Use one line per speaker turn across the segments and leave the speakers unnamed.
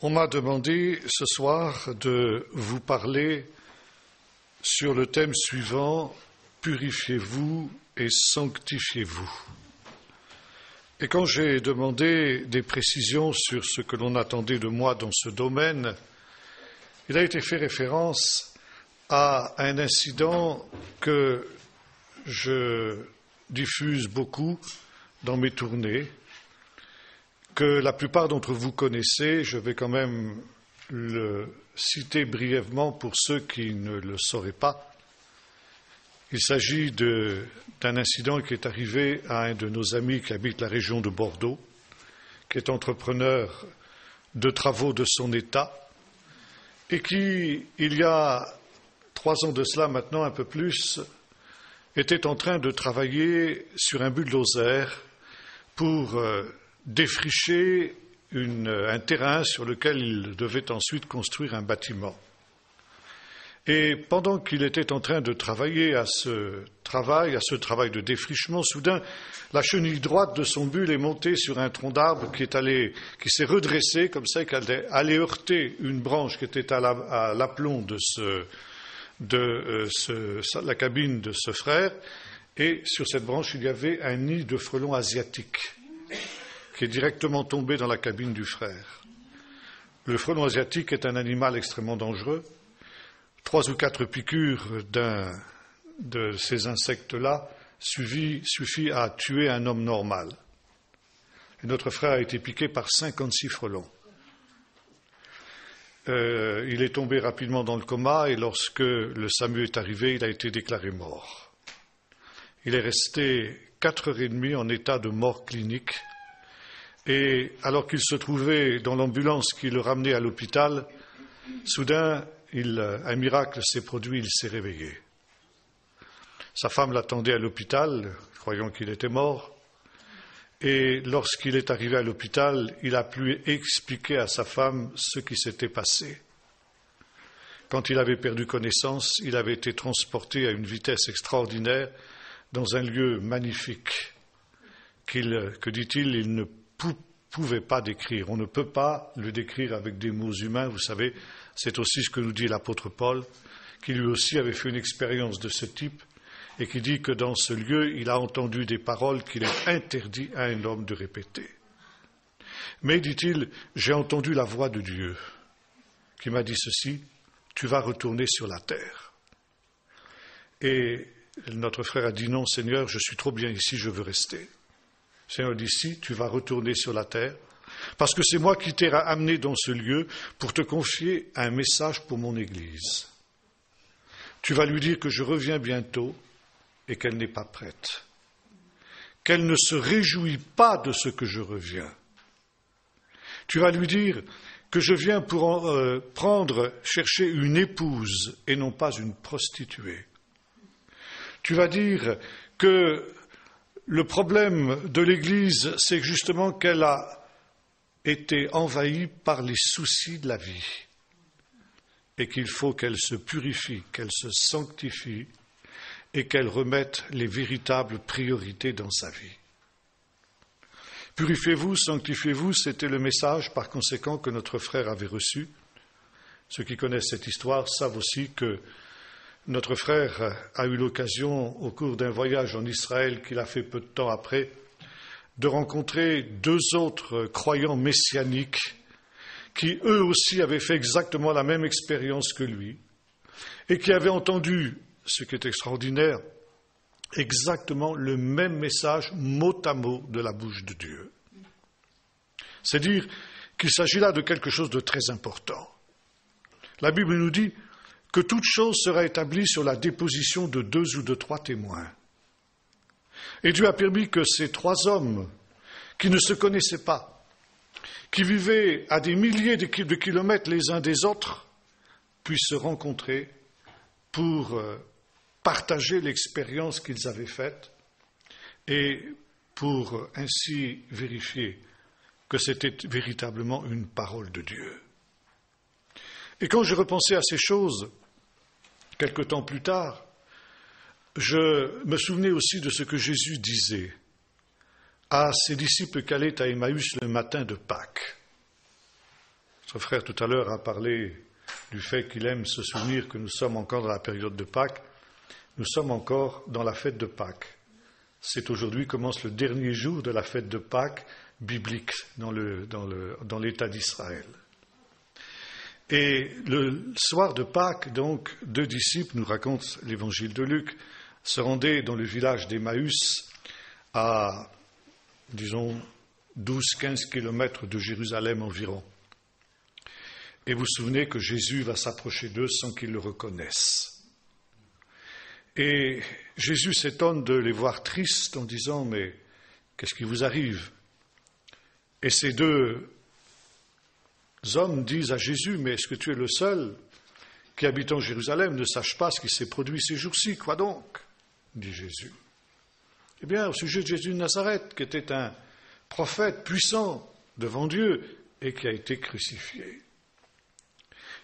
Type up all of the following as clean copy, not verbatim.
On m'a demandé ce soir de vous parler sur le thème suivant, purifiez-vous et sanctifiez-vous. Et quand j'ai demandé des précisions sur ce que l'on attendait de moi dans ce domaine, il a été fait référence à un incident que je diffuse beaucoup dans mes tournées, que la plupart d'entre vous connaissez. Je vais quand même le citer brièvement pour ceux qui ne le sauraient pas. Il s'agit d'un incident qui est arrivé à un de nos amis qui habite la région de Bordeaux, qui est entrepreneur de travaux de son État et qui, il y a 3 ans de cela maintenant, un peu plus, était en train de travailler sur un bulldozer pour défricher un terrain sur lequel il devait ensuite construire un bâtiment. Et pendant qu'il était en train de travailler à ce travail de défrichement, soudain, la chenille droite de son bulle est montée sur un tronc d'arbre qui s'est redressé comme ça, et qui allait heurter une branche qui était à l'aplomb la cabine de ce frère. Et sur cette branche, il y avait un nid de frelons asiatiques qui est directement tombé dans la cabine du frère. Le frelon asiatique est un animal extrêmement dangereux. 3 ou 4 piqûres de ces insectes-là suffit à tuer un homme normal. Et notre frère a été piqué par 56 frelons. Il est tombé rapidement dans le coma et lorsque le SAMU est arrivé, il a été déclaré mort. Il est resté 4h30 en état de mort clinique. Et alors qu'il se trouvait dans l'ambulance qui le ramenait à l'hôpital, soudain, un miracle s'est produit, il s'est réveillé. Sa femme l'attendait à l'hôpital, croyant qu'il était mort. Et lorsqu'il est arrivé à l'hôpital, il a pu expliquer à sa femme ce qui s'était passé. Quand il avait perdu connaissance, il avait été transporté à une vitesse extraordinaire dans un lieu magnifique que, dit-il, il ne pouvait pas décrire. On ne peut pas le décrire avec des mots humains. Vous savez, c'est aussi ce que nous dit l'apôtre Paul, qui lui aussi avait fait une expérience de ce type et qui dit que dans ce lieu, il a entendu des paroles qu'il est interdit à un homme de répéter. Mais, dit-il, j'ai entendu la voix de Dieu qui m'a dit ceci, tu vas retourner sur la terre. Et notre frère a dit non, Seigneur, je suis trop bien ici, je veux rester. Le Seigneur dit si, tu vas retourner sur la terre, parce que c'est moi qui t'ai amené dans ce lieu pour te confier un message pour mon Église. Tu vas lui dire que je reviens bientôt et qu'elle n'est pas prête, qu'elle ne se réjouit pas de ce que je reviens. Tu vas lui dire que je viens pour chercher une épouse et non pas une prostituée. Tu vas dire que le problème de l'Église, c'est justement qu'elle a été envahie par les soucis de la vie et qu'il faut qu'elle se purifie, qu'elle se sanctifie et qu'elle remette les véritables priorités dans sa vie. Purifiez-vous, sanctifiez-vous, c'était le message par conséquent que notre frère avait reçu. Ceux qui connaissent cette histoire savent aussi que notre frère a eu l'occasion, au cours d'un voyage en Israël qu'il a fait peu de temps après, de rencontrer 2 autres croyants messianiques qui, eux aussi, avaient fait exactement la même expérience que lui et qui avaient entendu, ce qui est extraordinaire, exactement le même message mot à mot de la bouche de Dieu. C'est dire qu'il s'agit là de quelque chose de très important. La Bible nous dit que toute chose sera établie sur la déposition de 2 ou de 3 témoins. Et Dieu a permis que ces 3 hommes, qui ne se connaissaient pas, qui vivaient à des milliers de kilomètres les uns des autres, puissent se rencontrer pour partager l'expérience qu'ils avaient faite et pour ainsi vérifier que c'était véritablement une parole de Dieu. Et quand j'ai repensé à ces choses, quelque temps plus tard, je me souvenais aussi de ce que Jésus disait à ses disciples qui allaient à Emmaüs le matin de Pâques. Notre frère tout à l'heure a parlé du fait qu'il aime se souvenir que nous sommes encore dans la période de Pâques. Nous sommes encore dans la fête de Pâques. C'est aujourd'hui commence le dernier jour de la fête de Pâques biblique dans l'État d'Israël. Et le soir de Pâques, donc, 2 disciples, nous raconte l'évangile de Luc, se rendaient dans le village d'Emmaüs à, disons, 12-15 kilomètres de Jérusalem environ. Et vous vous souvenez que Jésus va s'approcher d'eux sans qu'ils le reconnaissent. Et Jésus s'étonne de les voir tristes en disant « Mais qu'est-ce qui vous arrive ?» Et ces 2 hommes disent à Jésus « Mais est-ce que tu es le seul qui, habitant Jérusalem, ne sache pas ce qui s'est produit ces jours-ci? Quoi donc ?» dit Jésus. Eh bien, au sujet de Jésus de Nazareth, qui était un prophète puissant devant Dieu et qui a été crucifié.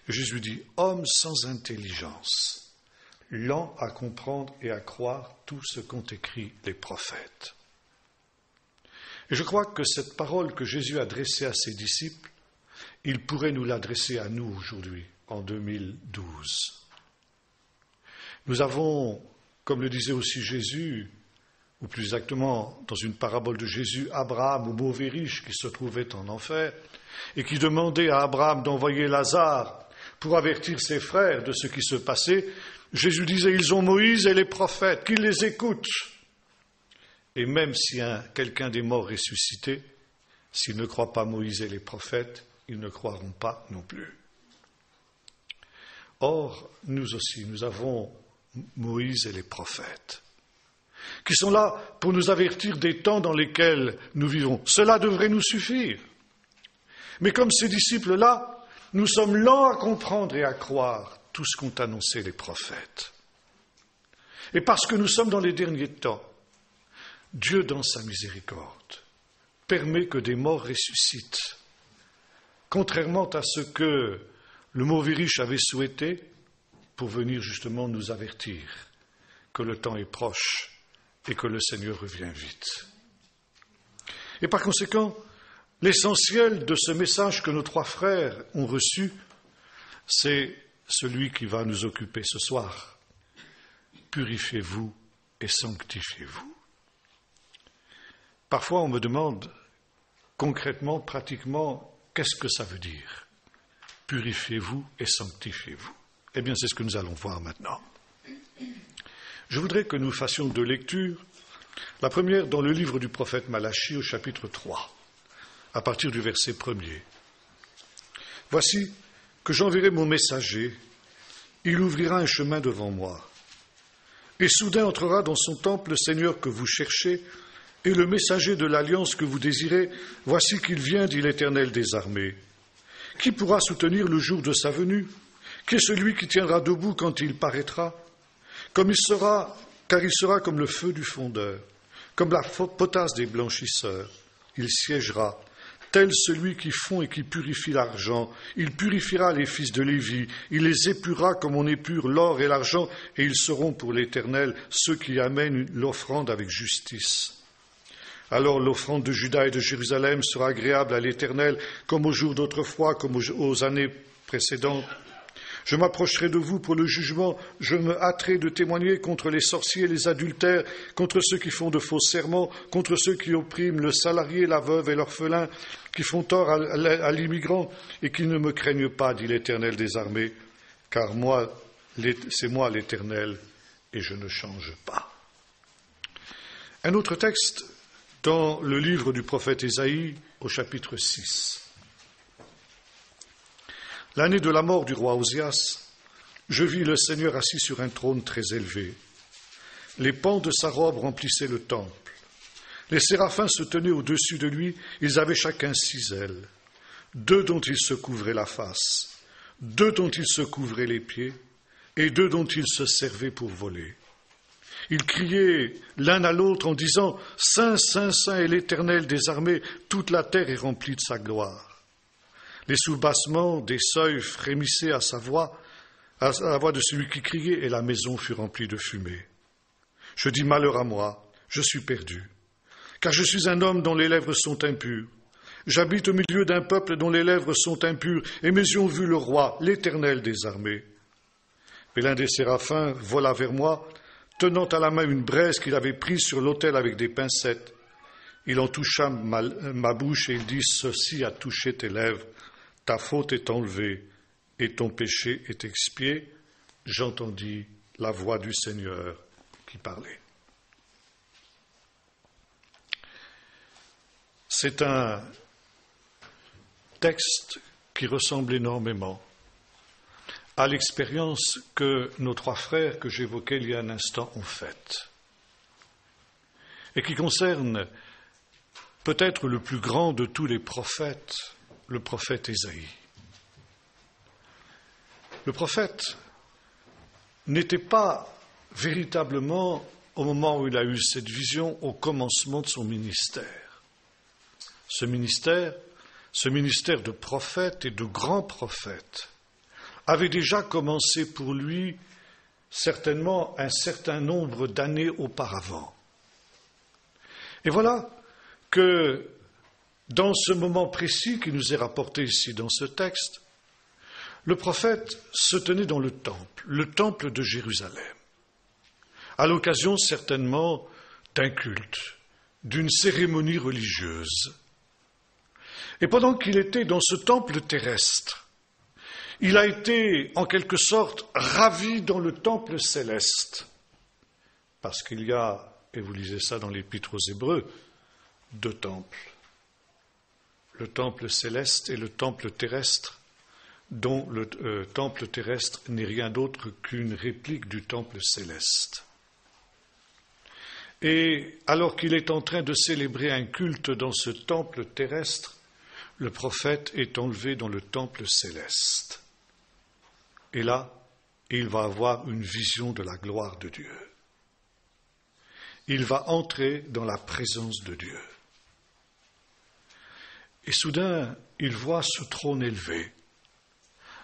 Jésus dit, homme sans intelligence, lent à comprendre et à croire tout ce qu'ont écrit les prophètes. Et je crois que cette parole que Jésus a adressée à ses disciples, il pourrait nous l'adresser à nous aujourd'hui, en 2012. Nous avons, comme le disait aussi Jésus, ou plus exactement dans une parabole de Jésus, Abraham, ou mauvais riche qui se trouvait en enfer, et qui demandait à Abraham d'envoyer Lazare pour avertir ses frères de ce qui se passait. Jésus disait, ils ont Moïse et les prophètes, qu'ils les écoutent. Et même si quelqu'un des morts ressuscité, s'ils ne croient pas Moïse et les prophètes, ils ne croiront pas non plus. Or, nous aussi, nous avons Moïse et les prophètes, qui sont là pour nous avertir des temps dans lesquels nous vivons. Cela devrait nous suffire. Mais comme ces disciples-là, nous sommes lents à comprendre et à croire tout ce qu'ont annoncé les prophètes. Et parce que nous sommes dans les derniers temps, Dieu, dans sa miséricorde, permet que des morts ressuscitent. Contrairement à ce que le mauvais riche avait souhaité, pour venir justement nous avertir que le temps est proche et que le Seigneur revient vite. Et par conséquent, l'essentiel de ce message que nos 3 frères ont reçu, c'est celui qui va nous occuper ce soir. Purifiez-vous et sanctifiez-vous. Parfois, on me demande concrètement, pratiquement, qu'est-ce que ça veut dire? Purifiez-vous et sanctifiez-vous. Eh bien, c'est ce que nous allons voir maintenant. Je voudrais que nous fassions 2 lectures. La première dans le livre du prophète Malachie au chapitre 3, à partir du verset 1er. Voici que j'enverrai mon messager, il ouvrira un chemin devant moi. Et soudain entrera dans son temple le Seigneur que vous cherchez, et le messager de l'alliance que vous désirez, voici qu'il vient, dit l'Éternel des armées. Qui pourra soutenir le jour de sa venue? Qui est celui qui tiendra debout quand il paraîtra? Car il sera comme le feu du fondeur, comme la potasse des blanchisseurs. Il siégera, tel celui qui fond et qui purifie l'argent. Il purifiera les fils de Lévi, il les épurera comme on épure l'or et l'argent, et ils seront pour l'Éternel ceux qui amènent l'offrande avec justice. Alors l'offrande de Juda et de Jérusalem sera agréable à l'Éternel, comme aux jours d'autrefois, comme aux années précédentes. Je m'approcherai de vous pour le jugement, je me hâterai de témoigner contre les sorciers et les adultères, contre ceux qui font de faux serments, contre ceux qui oppriment le salarié, la veuve et l'orphelin, qui font tort à l'immigrant et qui ne me craignent pas, dit l'Éternel des armées, car c'est moi l'Éternel et je ne change pas. Un autre texte dans le livre du prophète Ésaïe au chapitre 6. L'année de la mort du roi Osias, je vis le Seigneur assis sur un trône très élevé. Les pans de sa robe remplissaient le temple. Les séraphins se tenaient au-dessus de lui, ils avaient chacun 6 ailes. 2 dont ils se couvraient la face, 2 dont ils se couvraient les pieds, et 2 dont ils se servaient pour voler. Ils criaient l'un à l'autre en disant « Saint, Saint, Saint est l'Éternel des armées, toute la terre est remplie de sa gloire. » Les soubassements des seuils frémissaient à la voix de celui qui criait, et la maison fut remplie de fumée. Je dis malheur à moi, je suis perdu, car je suis un homme dont les lèvres sont impures. J'habite au milieu d'un peuple dont les lèvres sont impures, et mes yeux ont vu le roi, l'Éternel des armées. Mais l'un des séraphins vola vers moi, tenant à la main une braise qu'il avait prise sur l'autel avec des pincettes. Il en toucha ma bouche et il dit, ceci a touché tes lèvres, ta faute est enlevée et ton péché est expié. J'entendis la voix du Seigneur qui parlait. C'est un texte qui ressemble énormément à l'expérience que nos trois frères que j'évoquais il y a un instant ont faite et qui concerne peut-être le plus grand de tous les prophètes, le prophète Ésaïe. Le prophète n'était pas véritablement, au moment où il a eu cette vision, au commencement de son ministère. Ce ministère de prophète et de grand prophète avait déjà commencé pour lui certainement un certain nombre d'années auparavant. Et voilà que dans ce moment précis qui nous est rapporté ici dans ce texte, le prophète se tenait dans le temple de Jérusalem, à l'occasion certainement d'un culte, d'une cérémonie religieuse. Et pendant qu'il était dans ce temple terrestre, il a été en quelque sorte ravi dans le temple céleste, parce qu'il y a, et vous lisez ça dans l'Épître aux Hébreux, deux temples, le temple céleste et le temple terrestre, dont le temple terrestre n'est rien d'autre qu'une réplique du temple céleste. Et alors qu'il est en train de célébrer un culte dans ce temple terrestre, le prophète est enlevé dans le temple céleste. Et là, il va avoir une vision de la gloire de Dieu. Il va entrer dans la présence de Dieu. Et soudain, il voit ce trône élevé,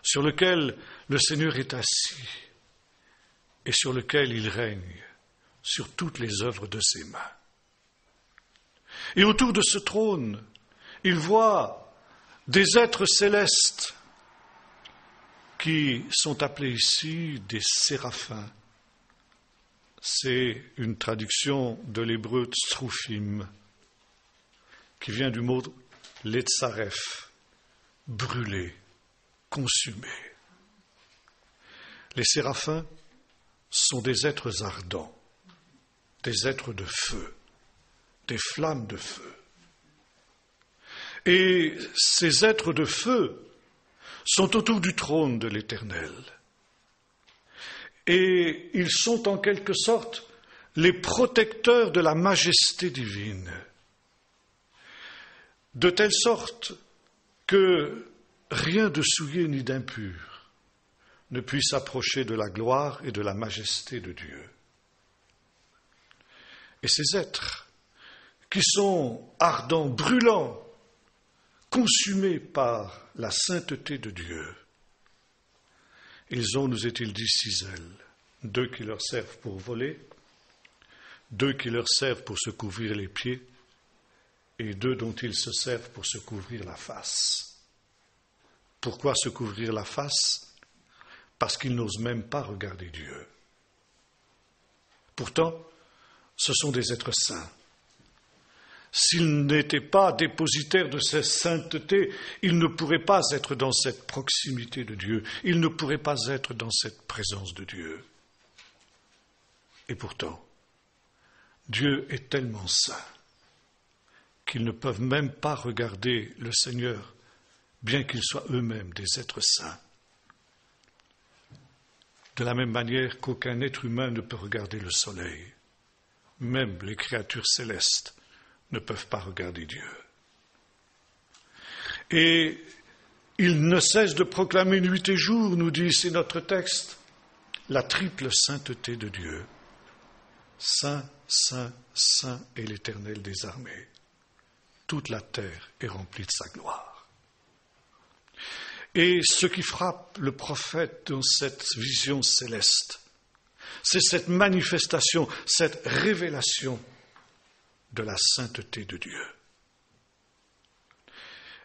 sur lequel le Seigneur est assis et sur lequel il règne sur toutes les œuvres de ses mains. Et autour de ce trône, il voit des êtres célestes qui sont appelés ici des séraphins. C'est une traduction de l'hébreu tsroufim, qui vient du mot letzaref, brûlé, consumé. Les séraphins sont des êtres ardents, des êtres de feu, des flammes de feu. Et ces êtres de feu sont autour du trône de l'Éternel. Et ils sont en quelque sorte les protecteurs de la majesté divine, de telle sorte que rien de souillé ni d'impur ne puisse approcher de la gloire et de la majesté de Dieu. Et ces êtres qui sont ardents, brûlants, consumés par la sainteté de Dieu, ils ont, nous est-il dit, 6 ailes, 2 qui leur servent pour voler, 2 qui leur servent pour se couvrir les pieds, et 2 dont ils se servent pour se couvrir la face. Pourquoi se couvrir la face? Parce qu'ils n'osent même pas regarder Dieu. Pourtant, ce sont des êtres saints. S'ils n'étaient pas dépositaires de cette sainteté, ils ne pourraient pas être dans cette proximité de Dieu, ils ne pourraient pas être dans cette présence de Dieu. Et pourtant, Dieu est tellement saint qu'ils ne peuvent même pas regarder le Seigneur, bien qu'ils soient eux-mêmes des êtres saints. De la même manière qu'aucun être humain ne peut regarder le soleil, même les créatures célestes ne peuvent pas regarder Dieu. Et il ne cesse de proclamer nuit et jour, nous dit ici notre texte, la triple sainteté de Dieu. Saint, saint, saint est l'Éternel des armées. Toute la terre est remplie de sa gloire. Et ce qui frappe le prophète dans cette vision céleste, c'est cette manifestation, cette révélation de la sainteté de Dieu.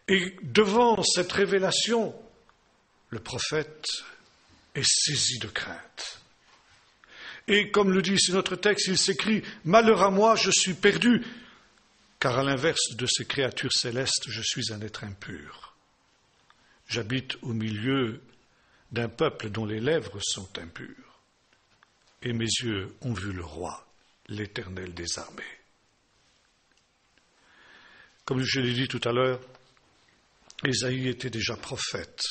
Et devant cette révélation, le prophète est saisi de crainte. Et comme le dit ici notre texte, il s'écrie « Malheur à moi, je suis perdu, car à l'inverse de ces créatures célestes, je suis un être impur. J'habite au milieu d'un peuple dont les lèvres sont impures, et mes yeux ont vu le roi, l'Éternel des armées. » Comme je l'ai dit tout à l'heure, Ésaïe était déjà prophète.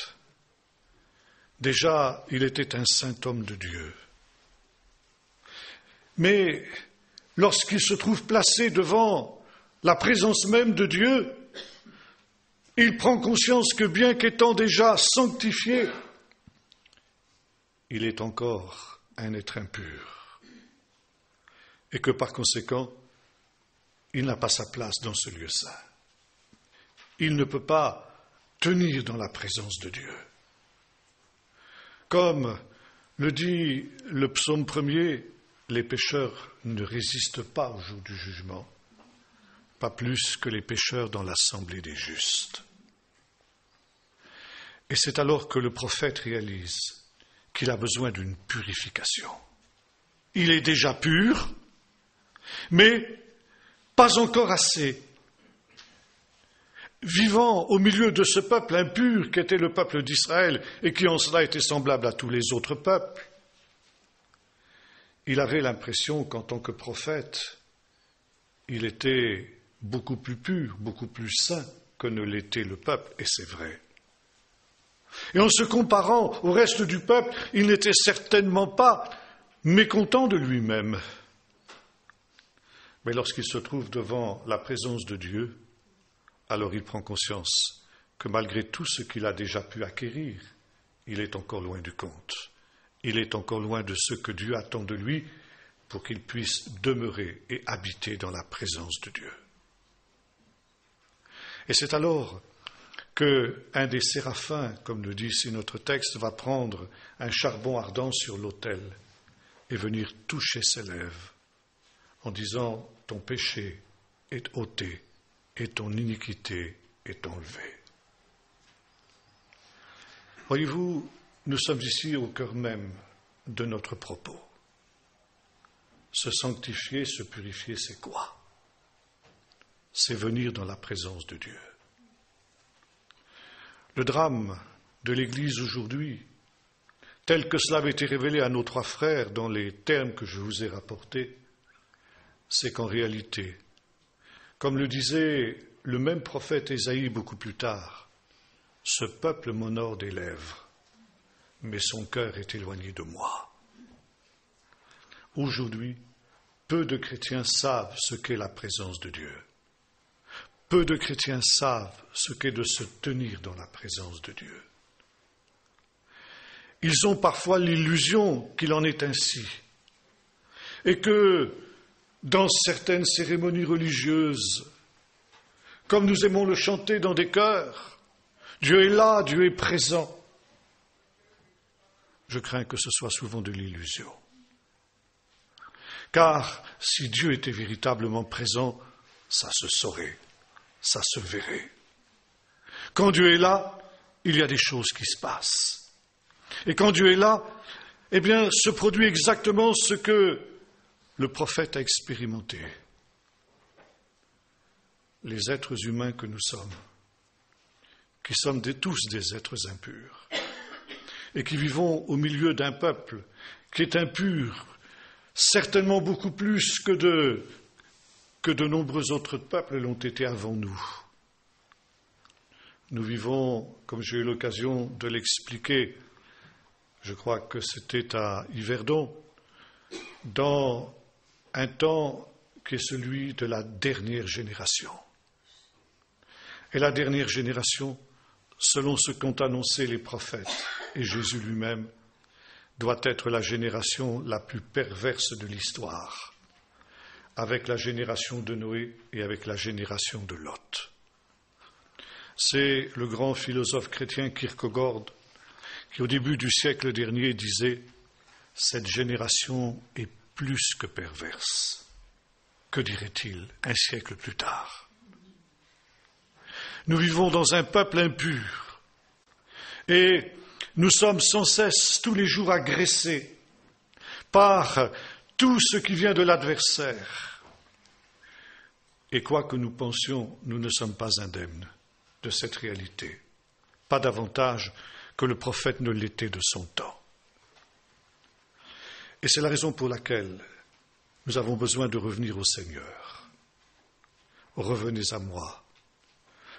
Déjà, il était un saint homme de Dieu. Mais lorsqu'il se trouve placé devant la présence même de Dieu, il prend conscience que bien qu'étant déjà sanctifié, il est encore un être impur. Et que par conséquent, il n'a pas sa place dans ce lieu saint. Il ne peut pas tenir dans la présence de Dieu. Comme le dit le psaume 1er, les pécheurs ne résistent pas au jour du jugement, pas plus que les pécheurs dans l'assemblée des justes. Et c'est alors que le prophète réalise qu'il a besoin d'une purification. Il est déjà pur, mais pas encore assez. Vivant au milieu de ce peuple impur qu'était le peuple d'Israël et qui en cela était semblable à tous les autres peuples, il avait l'impression qu'en tant que prophète, il était beaucoup plus pur, beaucoup plus saint que ne l'était le peuple, et c'est vrai. Et en se comparant au reste du peuple, il n'était certainement pas mécontent de lui-même. Mais lorsqu'il se trouve devant la présence de Dieu, alors il prend conscience que malgré tout ce qu'il a déjà pu acquérir, il est encore loin du compte. Il est encore loin de ce que Dieu attend de lui pour qu'il puisse demeurer et habiter dans la présence de Dieu. Et c'est alors qu'un des séraphins, comme le dit ici notre texte, va prendre un charbon ardent sur l'autel et venir toucher ses lèvres en disant « Ton péché est ôté et ton iniquité est enlevée. » Voyez-vous, nous sommes ici au cœur même de notre propos. Se sanctifier, se purifier, c'est quoi? C'est venir dans la présence de Dieu. Le drame de l'Église aujourd'hui, tel que cela avait été révélé à nos trois frères dans les termes que je vous ai rapportés, c'est qu'en réalité, comme le disait le même prophète Ésaïe beaucoup plus tard, ce peuple m'honore des lèvres, mais son cœur est éloigné de moi. Aujourd'hui, peu de chrétiens savent ce qu'est la présence de Dieu. Peu de chrétiens savent ce qu'est de se tenir dans la présence de Dieu. Ils ont parfois l'illusion qu'il en est ainsi, et que dans certaines cérémonies religieuses, comme nous aimons le chanter dans des chœurs, Dieu est là, Dieu est présent. Je crains que ce soit souvent de l'illusion. Car si Dieu était véritablement présent, ça se saurait, ça se verrait. Quand Dieu est là, il y a des choses qui se passent. Et quand Dieu est là, eh bien, se produit exactement ce que le prophète a expérimenté. Les êtres humains que nous sommes, qui sommes tous des êtres impurs, et qui vivons au milieu d'un peuple qui est impur, certainement beaucoup plus que de nombreux autres peuples l'ont été avant nous. Nous vivons, comme j'ai eu l'occasion de l'expliquer, je crois que c'était à Yverdon, dans un temps qui est celui de la dernière génération. Et la dernière génération, selon ce qu'ont annoncé les prophètes et Jésus lui-même, doit être la génération la plus perverse de l'histoire, avec la génération de Noé et avec la génération de Lot. C'est le grand philosophe chrétien Kierkegaard qui, au début du siècle dernier, disait « Cette génération est plus que perverse. » Que dirait-il un siècle plus tard? Nous vivons dans un peuple impur et nous sommes sans cesse, tous les jours, agressés par tout ce qui vient de l'adversaire. Et quoi que nous pensions, nous ne sommes pas indemnes de cette réalité, pas davantage que le prophète ne l'était de son temps. Et c'est la raison pour laquelle nous avons besoin de revenir au Seigneur. Revenez à moi.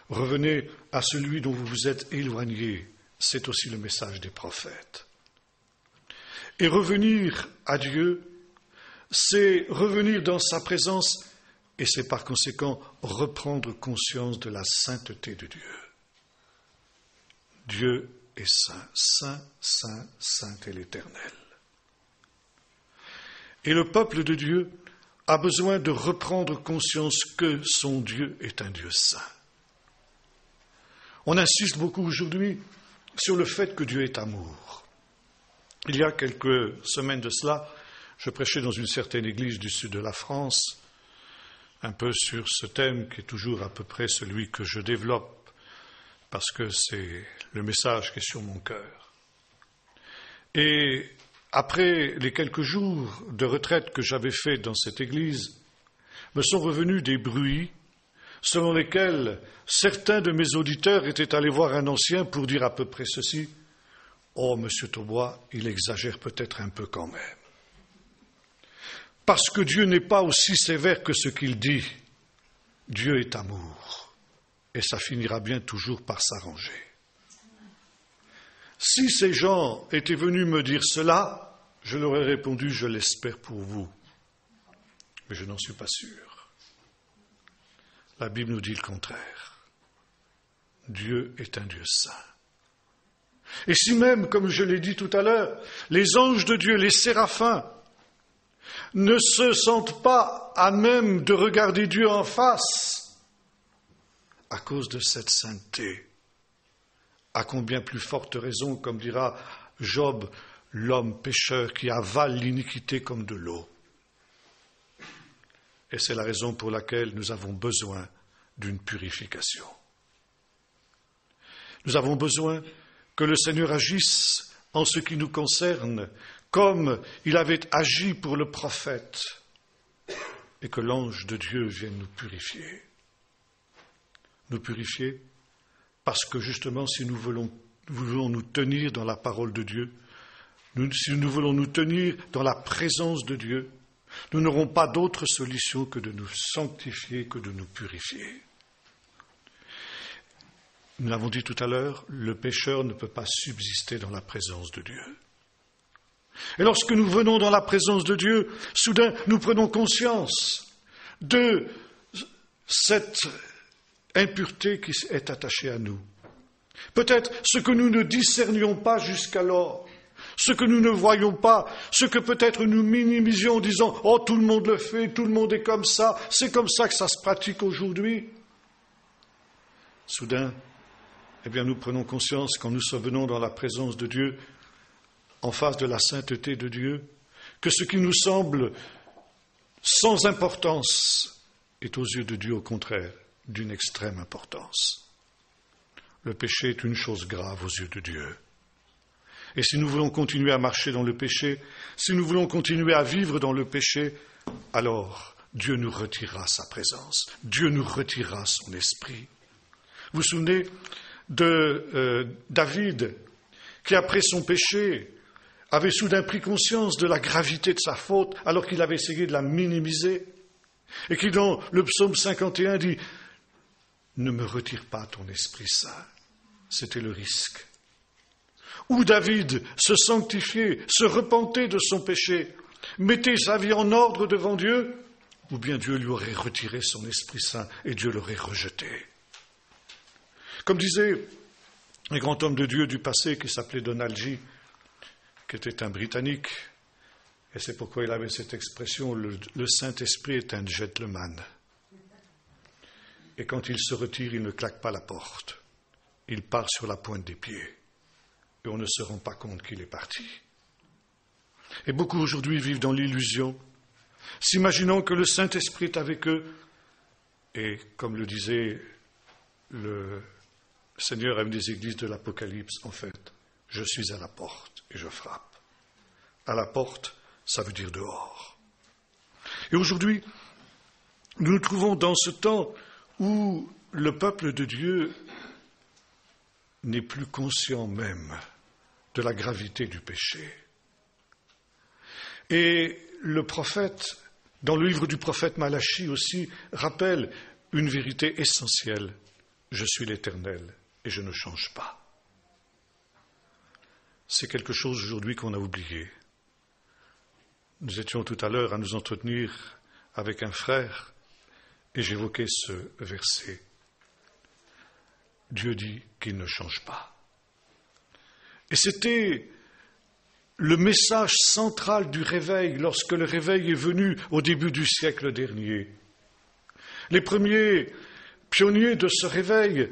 Revenez à celui dont vous vous êtes éloigné. C'est aussi le message des prophètes. Et revenir à Dieu, c'est revenir dans sa présence et c'est par conséquent reprendre conscience de la sainteté de Dieu. Dieu est saint, saint, saint, saint est l'Éternel. Et le peuple de Dieu a besoin de reprendre conscience que son Dieu est un Dieu saint. On insiste beaucoup aujourd'hui sur le fait que Dieu est amour. Il y a quelques semaines de cela, je prêchais dans une certaine église du sud de la France, un peu sur ce thème qui est toujours à peu près celui que je développe, parce que c'est le message qui est sur mon cœur. Et après les quelques jours de retraite que j'avais fait dans cette église, me sont revenus des bruits selon lesquels certains de mes auditeurs étaient allés voir un ancien pour dire à peu près ceci: « Oh, monsieur Taubois, il exagère peut-être un peu quand même. Parce que Dieu n'est pas aussi sévère que ce qu'il dit. Dieu est amour, et ça finira bien toujours par s'arranger. » Si ces gens étaient venus me dire cela, je leur ai répondu: « Je l'espère pour vous. » Mais je n'en suis pas sûr. La Bible nous dit le contraire. Dieu est un Dieu saint. Et si même, comme je l'ai dit tout à l'heure, les anges de Dieu, les séraphins, ne se sentent pas à même de regarder Dieu en face à cause de cette sainteté, à combien plus forte raison, comme dira Job, l'homme pécheur qui avale l'iniquité comme de l'eau. Et c'est la raison pour laquelle nous avons besoin d'une purification. Nous avons besoin que le Seigneur agisse en ce qui nous concerne, comme il avait agi pour le prophète, et que l'ange de Dieu vienne nous purifier. Nous purifier parce que justement, si nous voulons nous tenir dans la parole de Dieu, si nous voulons nous tenir dans la présence de Dieu, nous n'aurons pas d'autre solution que de nous sanctifier, que de nous purifier. Nous l'avons dit tout à l'heure, le pécheur ne peut pas subsister dans la présence de Dieu. Et lorsque nous venons dans la présence de Dieu, soudain nous prenons conscience de cette impureté qui est attachée à nous. Peut-être ce que nous ne discernions pas jusqu'alors, ce que nous ne voyions pas, ce que peut-être nous minimisions en disant « Oh, tout le monde le fait, tout le monde est comme ça, c'est comme ça que ça se pratique aujourd'hui. » Soudain, nous prenons conscience, quand nous venons dans la présence de Dieu, en face de la sainteté de Dieu, que ce qui nous semble sans importance est aux yeux de Dieu, au contraire, d'une extrême importance. Le péché est une chose grave aux yeux de Dieu. Et si nous voulons continuer à marcher dans le péché, si nous voulons continuer à vivre dans le péché, alors Dieu nous retirera sa présence, Dieu nous retirera son esprit. Vous vous souvenez de David, qui après son péché avait soudain pris conscience de la gravité de sa faute, alors qu'il avait essayé de la minimiser, et qui dans le psaume 51 dit « Ne me retire pas ton Esprit Saint ». C'était le risque. Ou David se sanctifiait, se repentait de son péché, mettait sa vie en ordre devant Dieu, ou bien Dieu lui aurait retiré son Esprit Saint et Dieu l'aurait rejeté. Comme disait un grand homme de Dieu du passé qui s'appelait Donald G., qui était un Britannique, et c'est pourquoi il avait cette expression, le Saint-Esprit est un gentleman. Et quand il se retire, il ne claque pas la porte. Il part sur la pointe des pieds. Et on ne se rend pas compte qu'il est parti. Et beaucoup aujourd'hui vivent dans l'illusion, s'imaginant que le Saint-Esprit est avec eux. Et comme le disait le Seigneur aime des églises de l'Apocalypse, en fait, je suis à la porte et je frappe. À la porte, ça veut dire dehors. Et aujourd'hui, nous nous trouvons dans ce temps où le peuple de Dieu n'est plus conscient même de la gravité du péché. Et le prophète, dans le livre du prophète Malachie aussi, rappelle une vérité essentielle. Je suis l'Éternel et je ne change pas. C'est quelque chose aujourd'hui qu'on a oublié. Nous étions tout à l'heure à nous entretenir avec un frère et j'évoquais ce verset. Dieu dit qu'il ne change pas. Et c'était le message central du réveil lorsque le réveil est venu au début du siècle dernier. Les premiers pionniers de ce réveil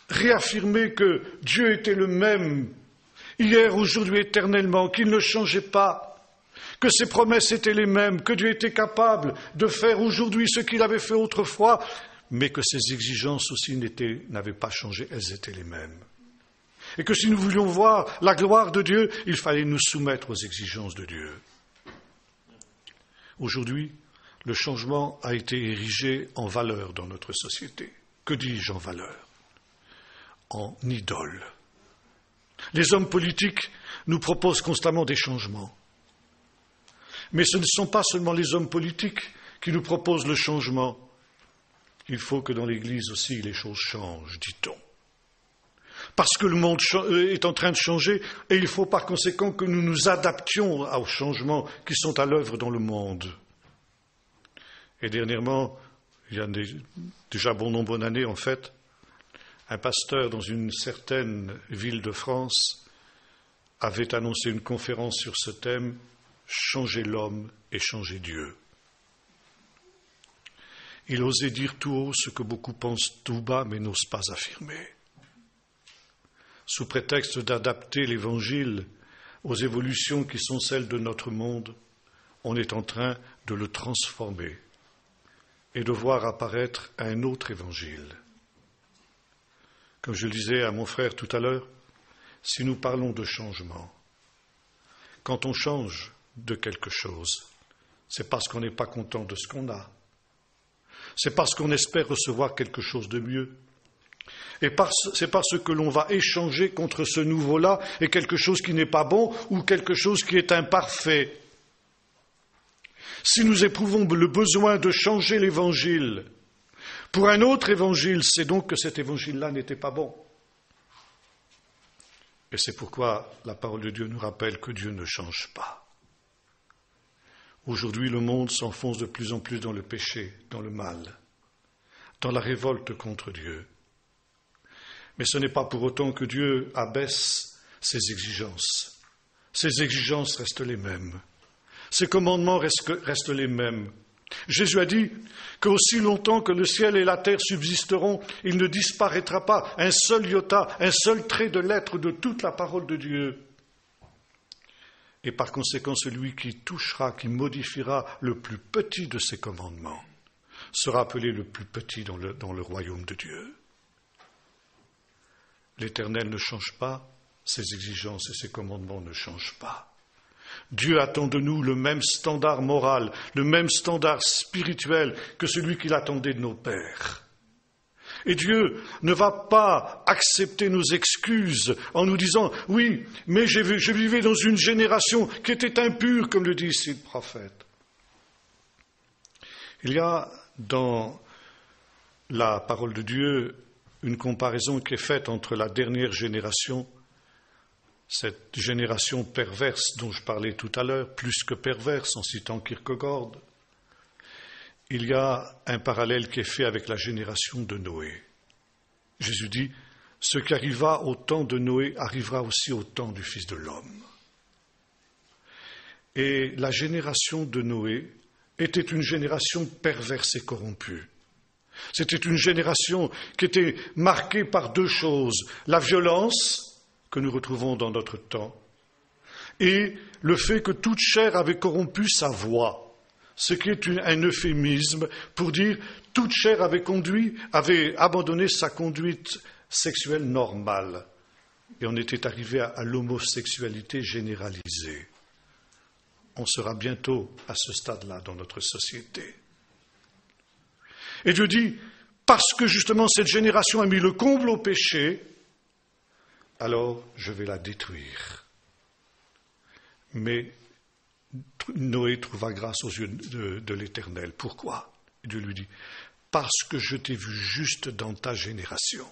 réaffirmaient que Dieu était le même, hier, aujourd'hui, éternellement, qu'il ne changeait pas, que ses promesses étaient les mêmes, que Dieu était capable de faire aujourd'hui ce qu'il avait fait autrefois, mais que ses exigences aussi n'avaient pas changé, elles étaient les mêmes. Et que si nous voulions voir la gloire de Dieu, il fallait nous soumettre aux exigences de Dieu. Aujourd'hui, le changement a été érigé en valeur dans notre société. Que dis-je en valeur? En idole. Les hommes politiques nous proposent constamment des changements. Mais ce ne sont pas seulement les hommes politiques qui nous proposent le changement. Il faut que dans l'Église aussi les choses changent, dit-on. Parce que le monde est en train de changer et il faut par conséquent que nous nous adaptions aux changements qui sont à l'œuvre dans le monde. Et dernièrement, il y a déjà bon nombre d'années en fait, un pasteur dans une certaine ville de France avait annoncé une conférence sur ce thème « Changer l'homme et changer Dieu ». Il osait dire tout haut ce que beaucoup pensent tout bas mais n'osent pas affirmer. Sous prétexte d'adapter l'Évangile aux évolutions qui sont celles de notre monde, on est en train de le transformer et de voir apparaître un autre Évangile. Comme je le disais à mon frère tout à l'heure, si nous parlons de changement, quand on change de quelque chose, c'est parce qu'on n'est pas content de ce qu'on a. C'est parce qu'on espère recevoir quelque chose de mieux. Et c'est parce que l'on va échanger contre ce nouveau-là et quelque chose qui n'est pas bon ou quelque chose qui est imparfait. Si nous éprouvons le besoin de changer l'Évangile pour un autre Évangile, c'est donc que cet Évangile-là n'était pas bon. Et c'est pourquoi la parole de Dieu nous rappelle que Dieu ne change pas. Aujourd'hui, le monde s'enfonce de plus en plus dans le péché, dans le mal, dans la révolte contre Dieu. Mais ce n'est pas pour autant que Dieu abaisse ses exigences. Ses exigences restent les mêmes. Ses commandements restent les mêmes. Jésus a dit qu'aussi longtemps que le ciel et la terre subsisteront, il ne disparaîtra pas un seul iota, un seul trait de lettre de toute la parole de Dieu. Et par conséquent, celui qui touchera, qui modifiera le plus petit de ses commandements, sera appelé le plus petit dans le royaume de Dieu. L'Éternel ne change pas, ses exigences et ses commandements ne changent pas. Dieu attend de nous le même standard moral, le même standard spirituel que celui qu'il attendait de nos pères. Et Dieu ne va pas accepter nos excuses en nous disant « Oui, mais je vivais dans une génération qui était impure », comme le dit ici le prophète. Il y a dans la parole de Dieu une comparaison qui est faite entre la dernière génération, cette génération perverse dont je parlais tout à l'heure, plus que perverse en citant Kierkegaard. Il y a un parallèle qui est fait avec la génération de Noé. Jésus dit, ce qui arriva au temps de Noé arrivera aussi au temps du Fils de l'homme. Et la génération de Noé était une génération perverse et corrompue. C'était une génération qui était marquée par deux choses, la violence que nous retrouvons dans notre temps et le fait que toute chair avait corrompu sa voix, ce qui est un euphémisme pour dire toute chair avait abandonné sa conduite sexuelle normale. Et on était arrivé à l'homosexualité généralisée. On sera bientôt à ce stade-là dans notre société. Et Dieu dit, parce que justement cette génération a mis le comble au péché, alors je vais la détruire. Mais Noé trouva grâce aux yeux de l'Éternel. Pourquoi? Dieu lui dit, parce que je t'ai vu juste dans ta génération.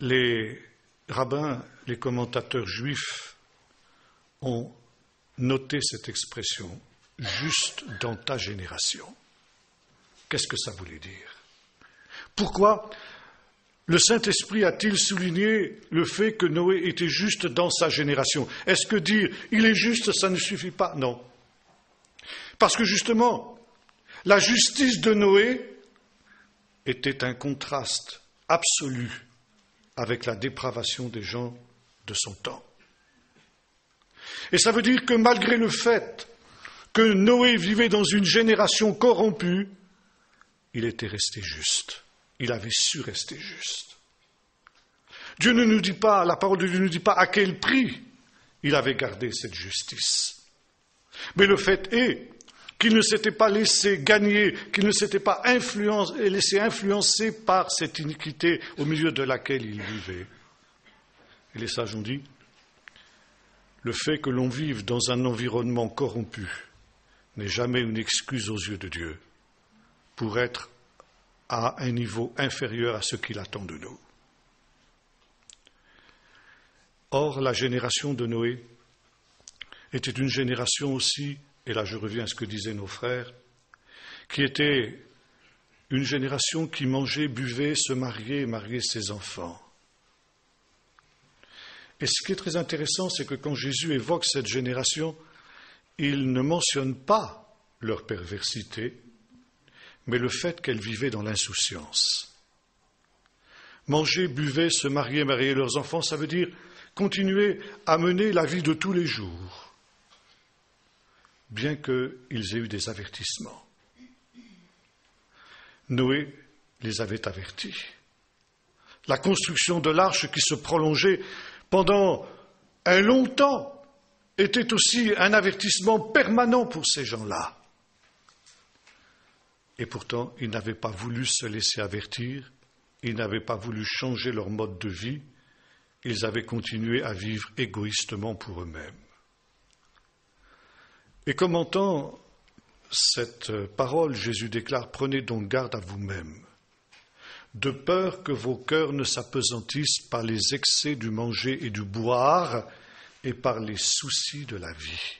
Les rabbins, les commentateurs juifs ont noté cette expression, juste dans ta génération. Qu'est-ce que ça voulait dire? Pourquoi le Saint-Esprit a-t-il souligné le fait que Noé était juste dans sa génération? Est-ce que dire « il est juste », ça ne suffit pas? Non. Parce que justement, la justice de Noé était un contraste absolu avec la dépravation des gens de son temps. Et ça veut dire que malgré le fait que Noé vivait dans une génération corrompue, il était resté juste. Il avait su rester juste. Dieu ne nous dit pas, la parole de Dieu ne nous dit pas à quel prix il avait gardé cette justice. Mais le fait est qu'il ne s'était pas laissé gagner, qu'il ne s'était pas laissé influencer par cette iniquité au milieu de laquelle il vivait. Et les sages ont dit, le fait que l'on vive dans un environnement corrompu n'est jamais une excuse aux yeux de Dieu pour être à un niveau inférieur à ce qu'il attend de nous. Or, la génération de Noé était une génération aussi, et là je reviens à ce que disaient nos frères, qui était une génération qui mangeait, buvait, se mariait et mariait ses enfants. Et ce qui est très intéressant, c'est que quand Jésus évoque cette génération, il ne mentionne pas leur perversité, mais le fait qu'elle vivait dans l'insouciance. Manger, buvait, se marier, marier leurs enfants, ça veut dire continuer à mener la vie de tous les jours, bien qu'ils aient eu des avertissements. Noé les avait avertis. La construction de l'arche qui se prolongeait pendant un long temps était aussi un avertissement permanent pour ces gens-là. Et pourtant, ils n'avaient pas voulu se laisser avertir, ils n'avaient pas voulu changer leur mode de vie, ils avaient continué à vivre égoïstement pour eux-mêmes. Et commentant cette parole, Jésus déclare « Prenez donc garde à vous-mêmes, de peur que vos cœurs ne s'apesantissent par les excès du manger et du boire et par les soucis de la vie. »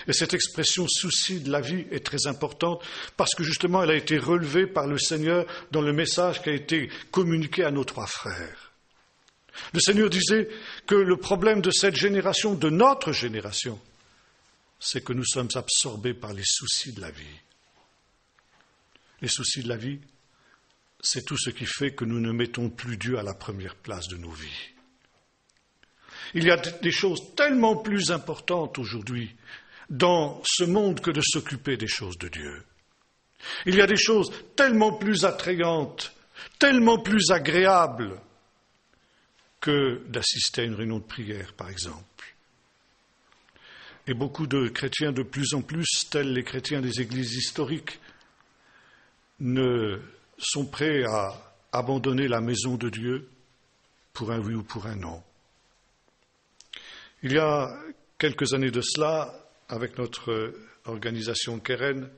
Et cette expression « souci de la vie » est très importante parce que justement elle a été relevée par le Seigneur dans le message qui a été communiqué à nos trois frères. Le Seigneur disait que le problème de cette génération, de notre génération, c'est que nous sommes absorbés par les soucis de la vie. Les soucis de la vie, c'est tout ce qui fait que nous ne mettons plus Dieu à la première place de nos vies. Il y a des choses tellement plus importantes aujourd'hui dans ce monde que de s'occuper des choses de Dieu. Il y a des choses tellement plus attrayantes, tellement plus agréables que d'assister à une réunion de prière, par exemple. Et beaucoup de chrétiens, de plus en plus, tels les chrétiens des églises historiques, ne sont prêts à abandonner la maison de Dieu pour un oui ou pour un non. Il y a quelques années de cela, avec notre organisation Keren,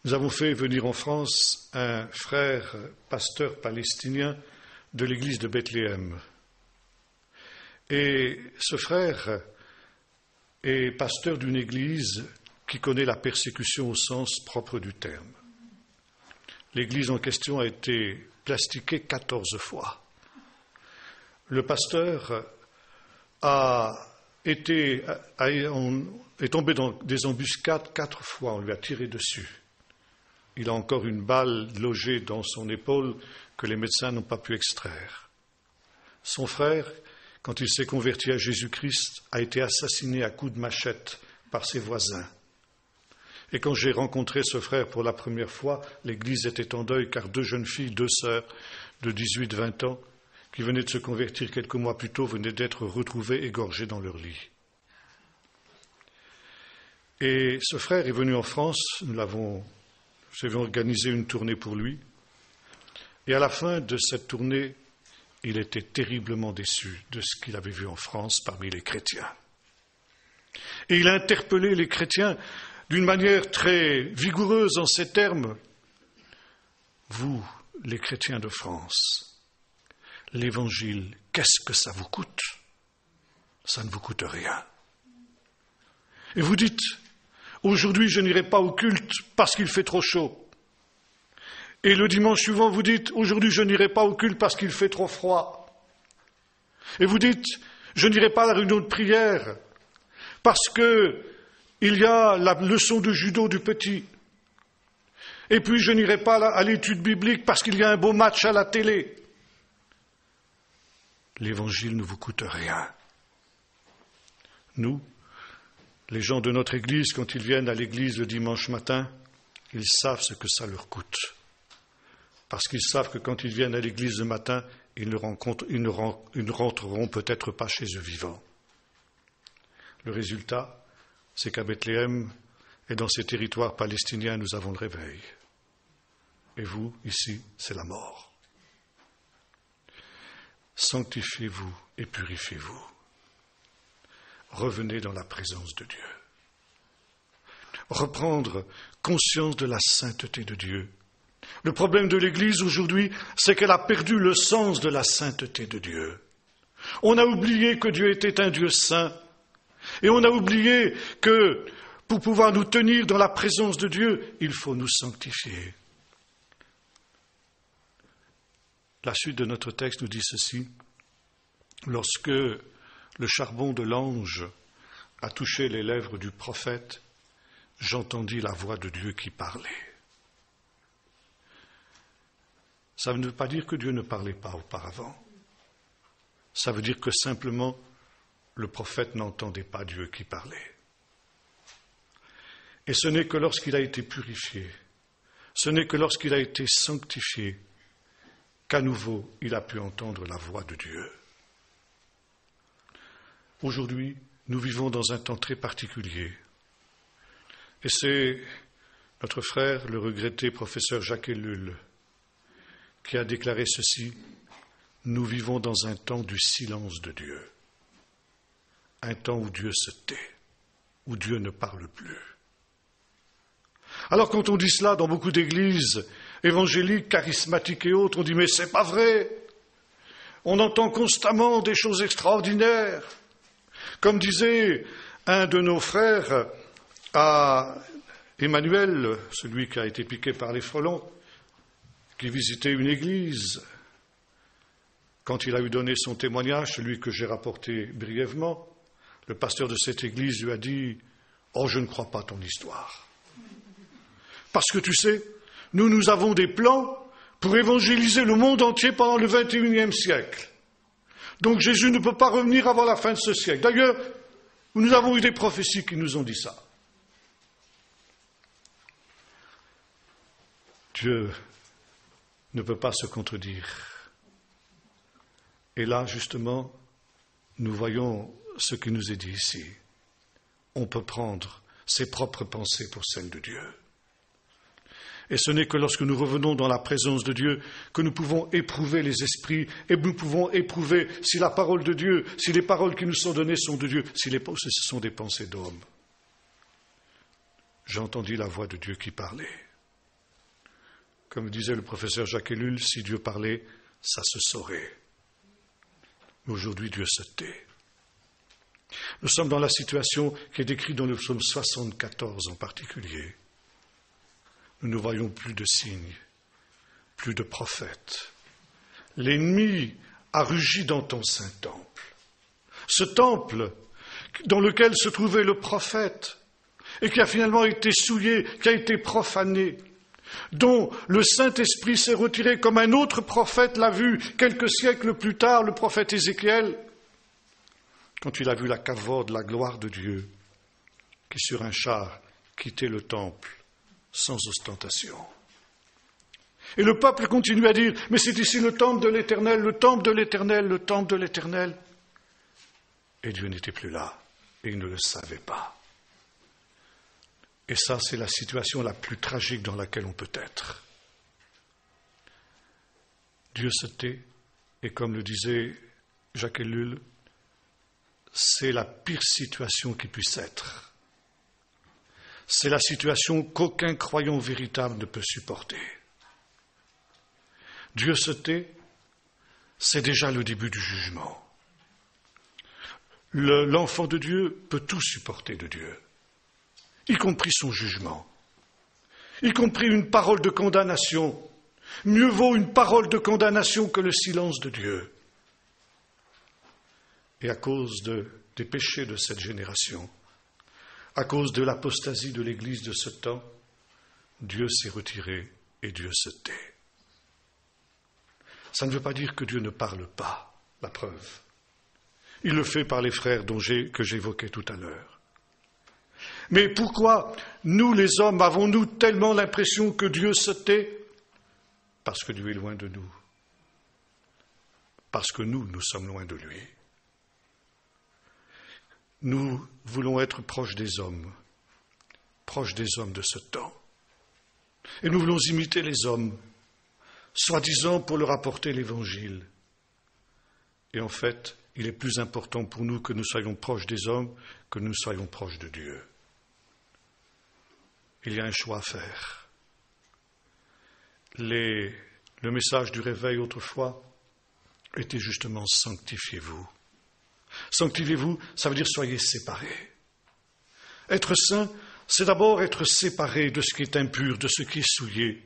nous avons fait venir en France un frère pasteur palestinien de l'église de Bethléem. Et ce frère est pasteur d'une église qui connaît la persécution au sens propre du terme. L'église en question a été plastiquée 14 fois. Le pasteur est tombé dans des embuscades 4 fois, on lui a tiré dessus. Il a encore une balle logée dans son épaule que les médecins n'ont pas pu extraire. Son frère, quand il s'est converti à Jésus-Christ, a été assassiné à coups de machette par ses voisins. Et quand j'ai rencontré ce frère pour la première fois, l'église était en deuil car 2 jeunes filles, 2 sœurs de 18-20 ans, qui venaient de se convertir quelques mois plus tôt, venaient d'être retrouvées égorgées dans leur lit. Et ce frère est venu en France, nous avons organisé une tournée pour lui, et à la fin de cette tournée, il était terriblement déçu de ce qu'il avait vu en France parmi les chrétiens. Et il a interpellé les chrétiens d'une manière très vigoureuse en ces termes. Vous, les chrétiens de France, l'évangile, qu'est-ce que ça vous coûte? Ça ne vous coûte rien. Et vous dites, aujourd'hui je n'irai pas au culte parce qu'il fait trop chaud. Et le dimanche suivant, vous dites, aujourd'hui je n'irai pas au culte parce qu'il fait trop froid. Et vous dites, je n'irai pas à la réunion de prière parce qu'il y a la leçon de judo du petit. Et puis je n'irai pas à l'étude biblique parce qu'il y a un beau match à la télé. L'évangile ne vous coûte rien. Nous, les gens de notre église, quand ils viennent à l'église le dimanche matin, ils savent ce que ça leur coûte. Parce qu'ils savent que quand ils viennent à l'église le matin, ils ne rentreront peut-être pas chez eux vivants. Le résultat, c'est qu'à Bethléem et dans ces territoires palestiniens, nous avons le réveil. Et vous, ici, c'est la mort. Sanctifiez-vous et purifiez-vous. Revenez dans la présence de Dieu. Reprendre conscience de la sainteté de Dieu. Le problème de l'Église aujourd'hui, c'est qu'elle a perdu le sens de la sainteté de Dieu. On a oublié que Dieu était un Dieu saint. Et on a oublié que pour pouvoir nous tenir dans la présence de Dieu, il faut nous sanctifier. La suite de notre texte nous dit ceci. Lorsque le charbon de l'ange a touché les lèvres du prophète, j'entendis la voix de Dieu qui parlait. Ça ne veut pas dire que Dieu ne parlait pas auparavant. Ça veut dire que simplement le prophète n'entendait pas Dieu qui parlait. Et ce n'est que lorsqu'il a été purifié, ce n'est que lorsqu'il a été sanctifié, qu'à nouveau il a pu entendre la voix de Dieu. Aujourd'hui, nous vivons dans un temps très particulier. Et c'est notre frère, le regretté professeur Jacques Ellul, qui a déclaré ceci: nous vivons dans un temps du silence de Dieu, un temps où Dieu se tait, où Dieu ne parle plus. Alors quand on dit cela dans beaucoup d'églises évangéliques, charismatiques et autres, on dit mais c'est pas vrai, on entend constamment des choses extraordinaires. Comme disait un de nos frères à Emmanuel, celui qui a été piqué par les frelons, qui visitait une église. Quand il a eu donné son témoignage, celui que j'ai rapporté brièvement, le pasteur de cette église lui a dit « Oh, je ne crois pas ton histoire. Parce que tu sais, nous avons des plans pour évangéliser le monde entier pendant le XXIe siècle. Donc Jésus ne peut pas revenir avant la fin de ce siècle. D'ailleurs, nous avons eu des prophéties qui nous ont dit ça. » Dieu ne peut pas se contredire. Et là, justement, nous voyons ce qui nous est dit ici. On peut prendre ses propres pensées pour celles de Dieu. Et ce n'est que lorsque nous revenons dans la présence de Dieu que nous pouvons éprouver les esprits et nous pouvons éprouver si la parole de Dieu, si les paroles qui nous sont données sont de Dieu, si ce sont des pensées d'hommes. J'ai entendu la voix de Dieu qui parlait. Comme disait le professeur Jacques Ellul, si Dieu parlait, ça se saurait. Mais aujourd'hui, Dieu se tait. Nous sommes dans la situation qui est décrite dans le psaume 74 en particulier. Nous ne voyons plus de signes, plus de prophètes. L'ennemi a rugi dans ton saint temple. Ce temple dans lequel se trouvait le prophète et qui a finalement été souillé, qui a été profané, dont le Saint-Esprit s'est retiré comme un autre prophète l'a vu quelques siècles plus tard, le prophète Ézéchiel, quand il a vu la kavod, la gloire de Dieu, qui sur un char quitter le temple sans ostentation. Et le peuple continue à dire, mais c'est ici le temple de l'Éternel, le temple de l'Éternel, le temple de l'Éternel. Et Dieu n'était plus là, et ils ne le savaient pas. Et ça, c'est la situation la plus tragique dans laquelle on peut être. Dieu se tait, et comme le disait Jacques Ellul, c'est la pire situation qui puisse être. C'est la situation qu'aucun croyant véritable ne peut supporter. Dieu se tait, c'est déjà le début du jugement. L'enfant de Dieu peut tout supporter de Dieu, y compris son jugement, y compris une parole de condamnation. Mieux vaut une parole de condamnation que le silence de Dieu. Et à cause des péchés de cette génération, à cause de l'apostasie de l'Église de ce temps, Dieu s'est retiré et Dieu se tait. Ça ne veut pas dire que Dieu ne parle pas, la preuve. Il le fait par les frères que j'évoquais tout à l'heure. Mais pourquoi, nous les hommes, avons-nous tellement l'impression que Dieu se tait ? Parce que Dieu est loin de nous. Parce que nous sommes loin de lui. Nous voulons être proches des hommes de ce temps. Et nous voulons imiter les hommes, soi-disant pour leur apporter l'Évangile. Et en fait, il est plus important pour nous que nous soyons proches des hommes que nous soyons proches de Dieu. Il y a un choix à faire. Le message du réveil autrefois était justement « sanctifiez-vous ». Sanctifiez-vous, ça veut dire soyez séparés. Être saint, c'est d'abord être séparé de ce qui est impur, de ce qui est souillé.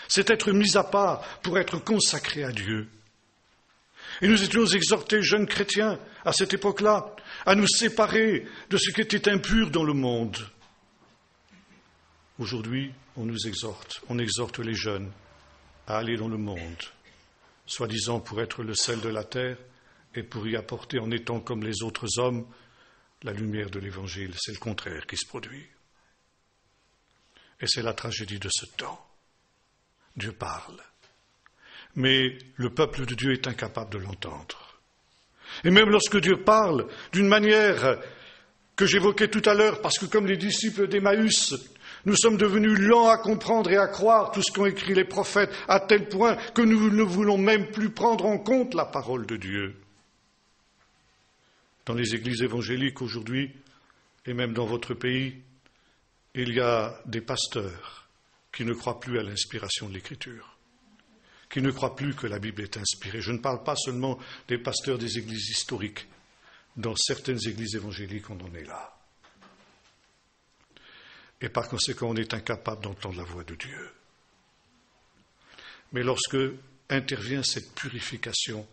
C'est être mis à part pour être consacré à Dieu. Et nous étions exhortés, jeunes chrétiens, à cette époque-là, à nous séparer de ce qui était impur dans le monde. Aujourd'hui, on exhorte les jeunes à aller dans le monde, soi-disant pour être le sel de la terre et pour y apporter, en étant comme les autres hommes, la lumière de l'Évangile. C'est le contraire qui se produit. Et c'est la tragédie de ce temps. Dieu parle. Mais le peuple de Dieu est incapable de l'entendre. Et même lorsque Dieu parle d'une manière que j'évoquais tout à l'heure, parce que comme les disciples d'Emmaüs, nous sommes devenus lents à comprendre et à croire tout ce qu'ont écrit les prophètes, à tel point que nous ne voulons même plus prendre en compte la parole de Dieu. Dans les églises évangéliques aujourd'hui, et même dans votre pays, il y a des pasteurs qui ne croient plus à l'inspiration de l'Écriture, qui ne croient plus que la Bible est inspirée. Je ne parle pas seulement des pasteurs des églises historiques. Dans certaines églises évangéliques, on en est là. Et par conséquent, on est incapable d'entendre la voix de Dieu. Mais lorsque intervient cette purification,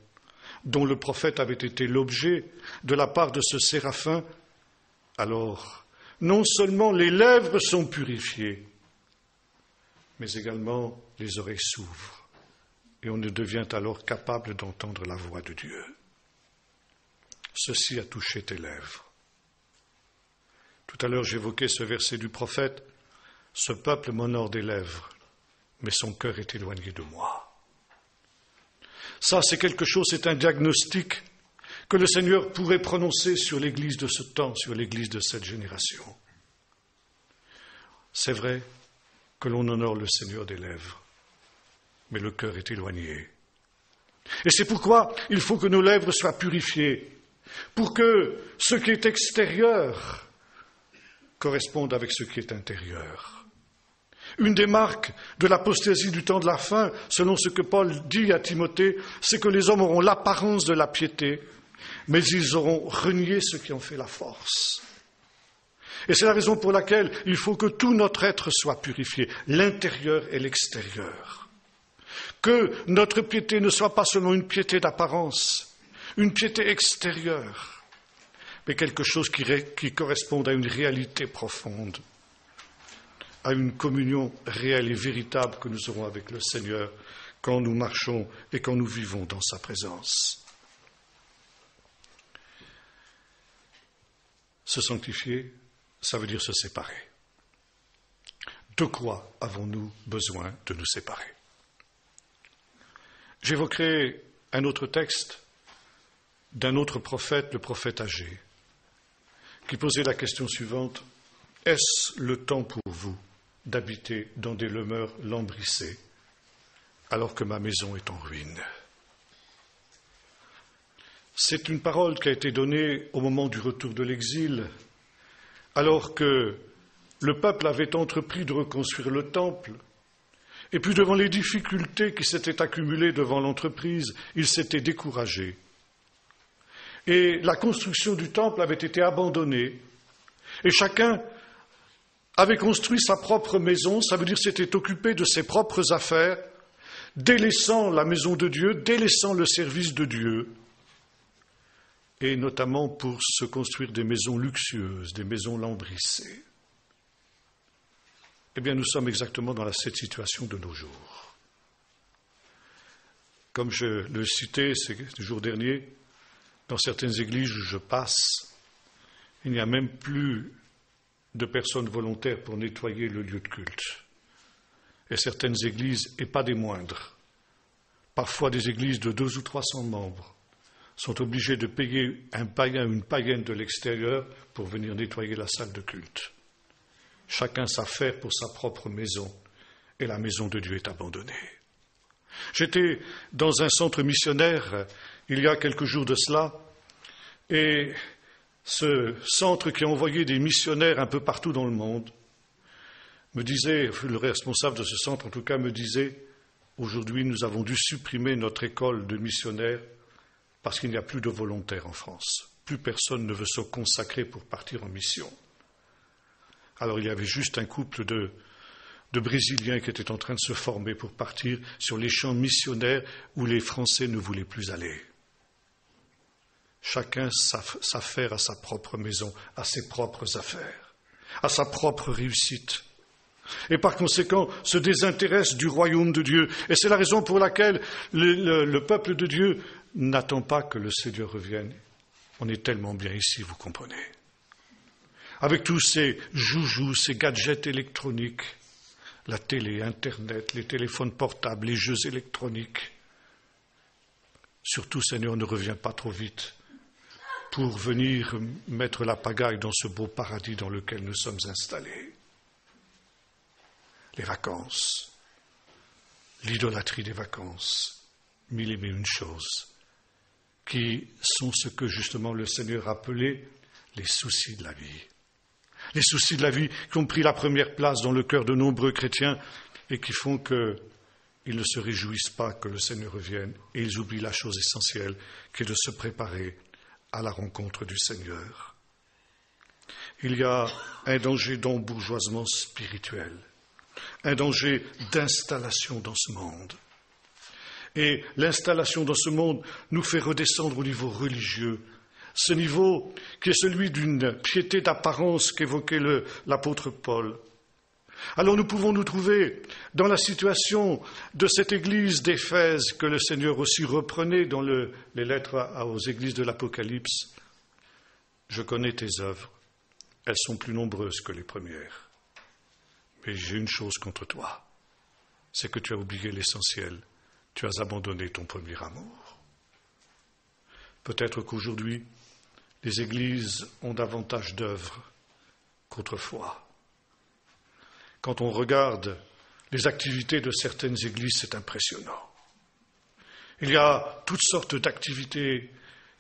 dont le prophète avait été l'objet de la part de ce séraphin, alors non seulement les lèvres sont purifiées, mais également les oreilles s'ouvrent, et on ne devient alors capable d'entendre la voix de Dieu. Ceci a touché tes lèvres. Tout à l'heure, j'évoquais ce verset du prophète, « Ce peuple m'honore des lèvres, mais son cœur est éloigné de moi. » Ça, c'est quelque chose, c'est un diagnostic que le Seigneur pourrait prononcer sur l'Église de ce temps, sur l'Église de cette génération. C'est vrai que l'on honore le Seigneur des lèvres, mais le cœur est éloigné. Et c'est pourquoi il faut que nos lèvres soient purifiées, pour que ce qui est extérieur corresponde avec ce qui est intérieur. Une des marques de l'apostasie du temps de la fin, selon ce que Paul dit à Timothée, c'est que les hommes auront l'apparence de la piété, mais ils auront renié ce qui en fait la force. Et c'est la raison pour laquelle il faut que tout notre être soit purifié, l'intérieur et l'extérieur. Que notre piété ne soit pas seulement une piété d'apparence, une piété extérieure, mais quelque chose qui corresponde à une réalité profonde, à une communion réelle et véritable que nous aurons avec le Seigneur quand nous marchons et quand nous vivons dans sa présence. Se sanctifier, ça veut dire se séparer. De quoi avons-nous besoin de nous séparer? J'évoquerai un autre texte d'un autre prophète, le prophète Agé, qui posait la question suivante: est-ce le temps pour vous d'habiter dans des demeures lambrissées alors que ma maison est en ruine? C'est une parole qui a été donnée au moment du retour de l'exil, alors que le peuple avait entrepris de reconstruire le temple, et puis devant les difficultés qui s'étaient accumulées devant l'entreprise, il s'était découragé. Et la construction du temple avait été abandonnée, et chacun avait construit sa propre maison, ça veut dire s'était occupé de ses propres affaires, délaissant la maison de Dieu, délaissant le service de Dieu, et notamment pour se construire des maisons luxueuses, des maisons lambrissées. Eh bien, nous sommes exactement dans cette situation de nos jours. Comme je le citais ces jours derniers, dans certaines églises où je passe, il n'y a même plus de personnes volontaires pour nettoyer le lieu de culte. Et certaines églises, et pas des moindres, parfois des églises de 200 ou 300 membres, sont obligées de payer un païen ou une païenne de l'extérieur pour venir nettoyer la salle de culte. Chacun s'affaire pour sa propre maison, et la maison de Dieu est abandonnée. J'étais dans un centre missionnaire il y a quelques jours de cela, et ce centre qui a envoyé des missionnaires un peu partout dans le monde me disait, le responsable de ce centre en tout cas me disait, aujourd'hui nous avons dû supprimer notre école de missionnaires parce qu'il n'y a plus de volontaires en France. Plus personne ne veut se consacrer pour partir en mission. Alors il y avait juste un couple de Brésiliens qui étaient en train de se former pour partir sur les champs missionnaires où les Français ne voulaient plus aller. Chacun s'affaire à sa propre maison, à ses propres affaires, à sa propre réussite. Et par conséquent, se désintéresse du royaume de Dieu. Et c'est la raison pour laquelle le peuple de Dieu n'attend pas que le Seigneur revienne. On est tellement bien ici, vous comprenez. Avec tous ces joujoux, ces gadgets électroniques, la télé, Internet, les téléphones portables, les jeux électroniques. Surtout, Seigneur, ne reviens pas trop vite pour venir mettre la pagaille dans ce beau paradis dans lequel nous sommes installés. Les vacances, l'idolâtrie des vacances, mille et une choses, qui sont ce que justement le Seigneur appelait les soucis de la vie. Les soucis de la vie qui ont pris la première place dans le cœur de nombreux chrétiens et qui font qu'ils ne se réjouissent pas que le Seigneur revienne et ils oublient la chose essentielle qui est de se préparer à la rencontre du Seigneur. Il y a un danger d'embourgeoisement spirituel, un danger d'installation dans ce monde. Et l'installation dans ce monde nous fait redescendre au niveau religieux, ce niveau qui est celui d'une piété d'apparence qu'évoquait l'apôtre Paul. Alors nous pouvons nous trouver dans la situation de cette église d'Éphèse que le Seigneur aussi reprenait dans les lettres aux églises de l'Apocalypse. Je connais tes œuvres, elles sont plus nombreuses que les premières. Mais j'ai une chose contre toi, c'est que tu as oublié l'essentiel, tu as abandonné ton premier amour. Peut-être qu'aujourd'hui, les églises ont davantage d'œuvres qu'autrefois. Quand on regarde les activités de certaines églises, c'est impressionnant. Il y a toutes sortes d'activités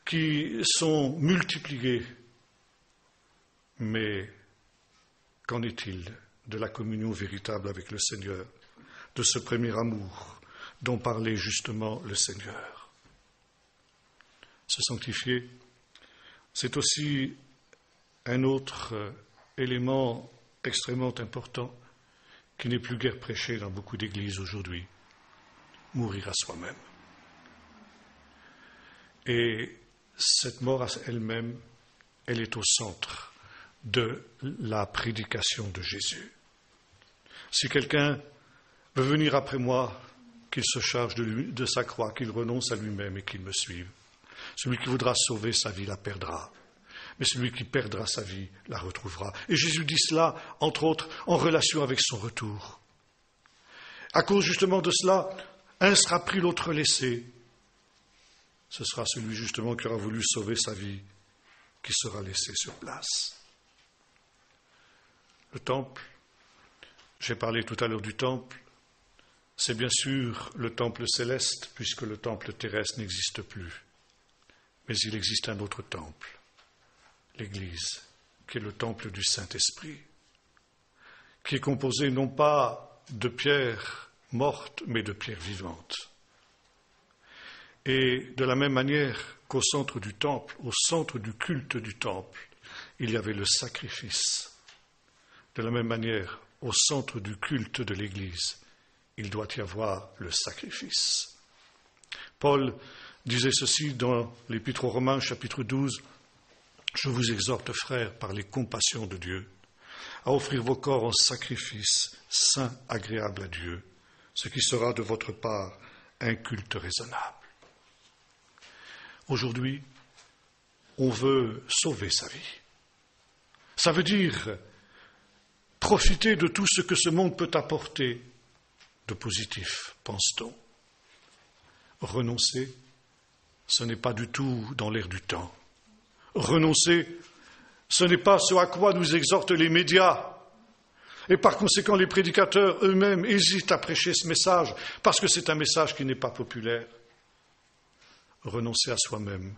qui sont multipliées. Mais qu'en est-il de la communion véritable avec le Seigneur, de ce premier amour dont parlait justement le Seigneur? Se sanctifier, c'est aussi un autre élément extrêmement important qui n'est plus guère prêché dans beaucoup d'églises aujourd'hui, mourir à soi-même. Et cette mort à elle-même, elle est au centre de la prédication de Jésus. Si quelqu'un veut venir après moi, qu'il se charge de sa croix, qu'il renonce à lui-même et qu'il me suive. Celui qui voudra sauver sa vie la perdra. mais celui qui perdra sa vie la retrouvera. Et Jésus dit cela, entre autres, en relation avec son retour. À cause justement de cela, un sera pris, l'autre laissé. Ce sera celui justement qui aura voulu sauver sa vie, qui sera laissé sur place. Le temple, j'ai parlé tout à l'heure du temple, c'est bien sûr le temple céleste, puisque le temple terrestre n'existe plus. Mais il existe un autre temple, l'Église, qui est le temple du Saint-Esprit, qui est composé non pas de pierres mortes, mais de pierres vivantes. Et de la même manière qu'au centre du temple, au centre du culte du temple, il y avait le sacrifice. De la même manière, au centre du culte de l'Église, il doit y avoir le sacrifice. Paul disait ceci dans l'Épître aux Romains, chapitre 12, « Je vous exhorte, frères, par les compassions de Dieu, à offrir vos corps en sacrifice saint, agréable à Dieu, ce qui sera de votre part un culte raisonnable. » Aujourd'hui, on veut sauver sa vie. Ça veut dire profiter de tout ce que ce monde peut apporter de positif, pense-t-on. Renoncer, ce n'est pas du tout dans l'air du temps. Renoncer, ce n'est pas ce à quoi nous exhortent les médias. Et par conséquent, les prédicateurs eux-mêmes hésitent à prêcher ce message, parce que c'est un message qui n'est pas populaire. Renoncer à soi-même,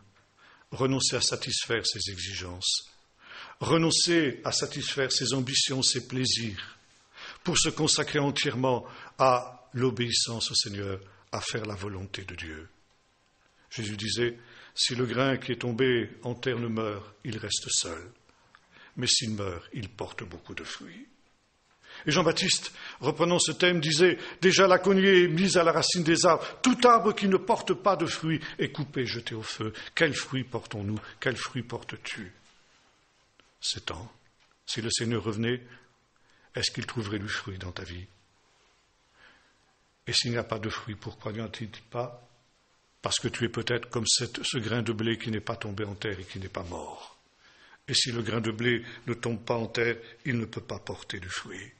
renoncer à satisfaire ses exigences, renoncer à satisfaire ses ambitions, ses plaisirs, pour se consacrer entièrement à l'obéissance au Seigneur, à faire la volonté de Dieu. Jésus disait, si le grain qui est tombé en terre ne meurt, il reste seul. Mais s'il meurt, il porte beaucoup de fruits. Et Jean-Baptiste, reprenant ce thème, disait, déjà la cognée est mise à la racine des arbres. Tout arbre qui ne porte pas de fruits est coupé, jeté au feu. Quels fruits portons-nous? Quels fruits portes-tu? C'est temps. Si le Seigneur revenait, est-ce qu'il trouverait du fruit dans ta vie? Et s'il n'y a pas de fruit, pourquoi n'y en a-t-il pas? Parce que tu es peut-être comme ce grain de blé qui n'est pas tombé en terre et qui n'est pas mort. Et si le grain de blé ne tombe pas en terre, il ne peut pas porter du fruit.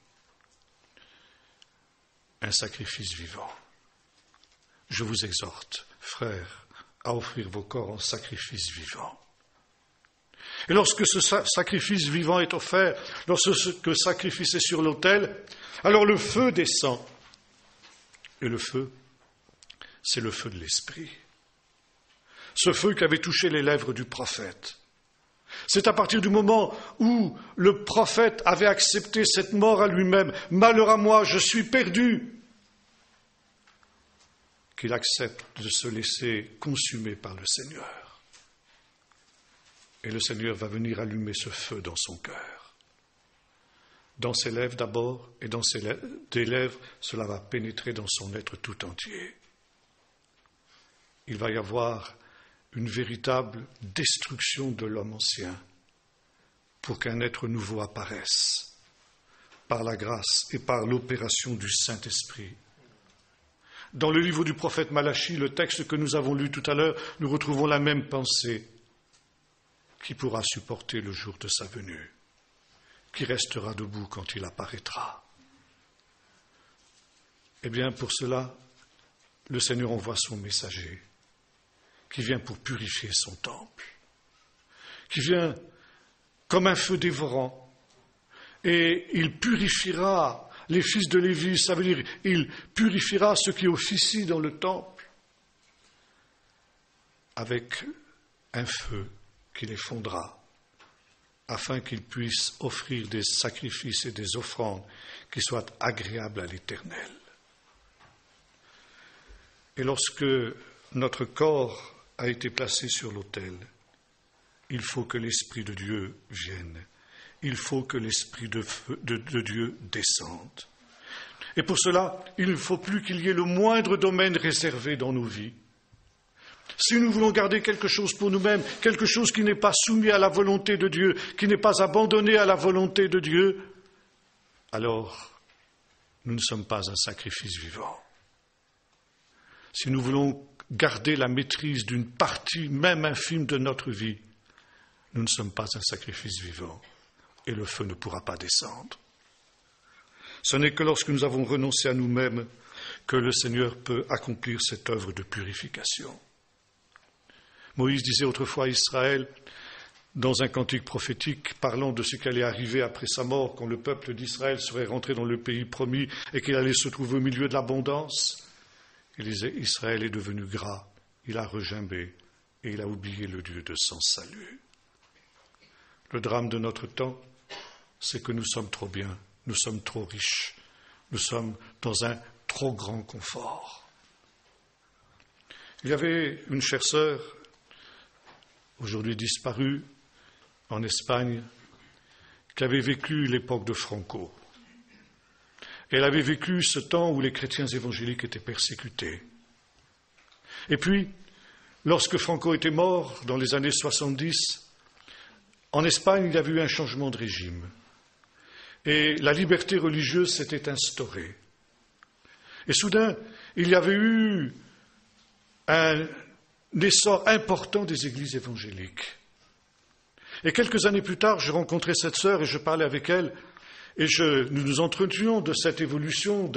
Un sacrifice vivant. Je vous exhorte, frères, à offrir vos corps en sacrifice vivant. Et lorsque ce sacrifice vivant est offert, lorsque ce sacrifice est sur l'autel, alors le feu descend. Et le feu, c'est le feu de l'Esprit. Ce feu qui avait touché les lèvres du prophète. C'est à partir du moment où le prophète avait accepté cette mort à lui-même, « Malheur à moi, je suis perdu », qu'il accepte de se laisser consumer par le Seigneur. Et le Seigneur va venir allumer ce feu dans son cœur. Dans ses lèvres d'abord, et dans des lèvres, cela va pénétrer dans son être tout entier. Il va y avoir une véritable destruction de l'homme ancien pour qu'un être nouveau apparaisse par la grâce et par l'opération du Saint-Esprit. Dans le livre du prophète Malachie, le texte que nous avons lu tout à l'heure, nous retrouvons la même pensée. Qui pourra supporter le jour de sa venue? Qui restera debout quand il apparaîtra? Eh bien, pour cela, le Seigneur envoie son messager, qui vient pour purifier son temple, qui vient comme un feu dévorant, et il purifiera les fils de Lévi, ça veut dire il purifiera ceux qui officient dans le temple, avec un feu qui les fondra, afin qu'ils puissent offrir des sacrifices et des offrandes qui soient agréables à l'Éternel. Et lorsque notre corps a été placé sur l'autel, il faut que l'Esprit de Dieu vienne. Il faut que l'Esprit de Dieu descende. Et pour cela, il ne faut plus qu'il y ait le moindre domaine réservé dans nos vies. Si nous voulons garder quelque chose pour nous-mêmes, quelque chose qui n'est pas soumis à la volonté de Dieu, qui n'est pas abandonné à la volonté de Dieu, alors nous ne sommes pas un sacrifice vivant. Si nous voulons garder la maîtrise d'une partie même infime de notre vie, nous ne sommes pas un sacrifice vivant et le feu ne pourra pas descendre. Ce n'est que lorsque nous avons renoncé à nous-mêmes que le Seigneur peut accomplir cette œuvre de purification. Moïse disait autrefois à Israël, dans un cantique prophétique, parlant de ce qui allait arriver après sa mort, quand le peuple d'Israël serait rentré dans le pays promis et qu'il allait se trouver au milieu de l'abondance, il disait, Israël est devenu gras, il a regimbé et il a oublié le Dieu de son salut. Le drame de notre temps, c'est que nous sommes trop bien, nous sommes trop riches, nous sommes dans un trop grand confort. Il y avait une chère sœur, aujourd'hui disparue, en Espagne, qui avait vécu l'époque de Franco. Elle avait vécu ce temps où les chrétiens évangéliques étaient persécutés. Et puis, lorsque Franco était mort, dans les années 70, en Espagne, il y avait eu un changement de régime. Et la liberté religieuse s'était instaurée. Et soudain, il y avait eu un essor important des églises évangéliques. Et quelques années plus tard, je rencontrais cette sœur et je parlais avec elle et nous nous entretenions de cette évolution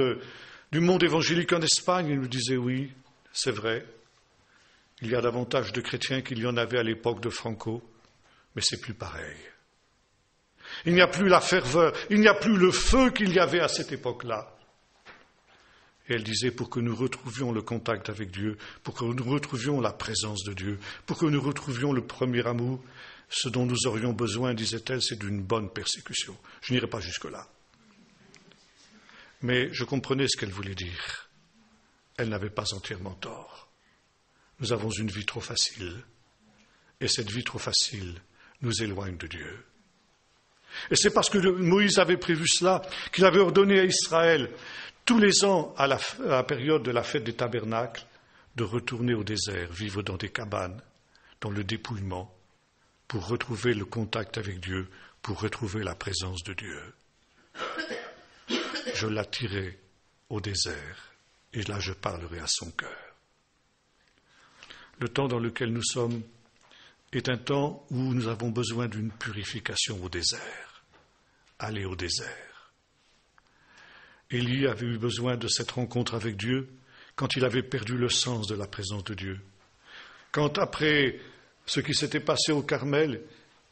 du monde évangélique en Espagne. Elle nous disait oui, c'est vrai, il y a davantage de chrétiens qu'il y en avait à l'époque de Franco, mais c'est plus pareil. Il n'y a plus la ferveur, il n'y a plus le feu qu'il y avait à cette époque-là. Et elle disait, pour que nous retrouvions le contact avec Dieu, pour que nous retrouvions la présence de Dieu, pour que nous retrouvions le premier amour, ce dont nous aurions besoin, disait-elle, c'est d'une bonne persécution. Je n'irai pas jusque-là. Mais je comprenais ce qu'elle voulait dire. Elle n'avait pas entièrement tort. Nous avons une vie trop facile. Et cette vie trop facile nous éloigne de Dieu. Et c'est parce que Moïse avait prévu cela qu'il avait ordonné à Israël, tous les ans, à la période de la fête des tabernacles, de retourner au désert, vivre dans des cabanes, dans le dépouillement, pour retrouver le contact avec Dieu, pour retrouver la présence de Dieu. Je l'attirai au désert, et là je parlerai à son cœur. Le temps dans lequel nous sommes est un temps où nous avons besoin d'une purification au désert. Aller au désert. Élie avait eu besoin de cette rencontre avec Dieu quand il avait perdu le sens de la présence de Dieu. Quand, après ce qui s'était passé au Carmel,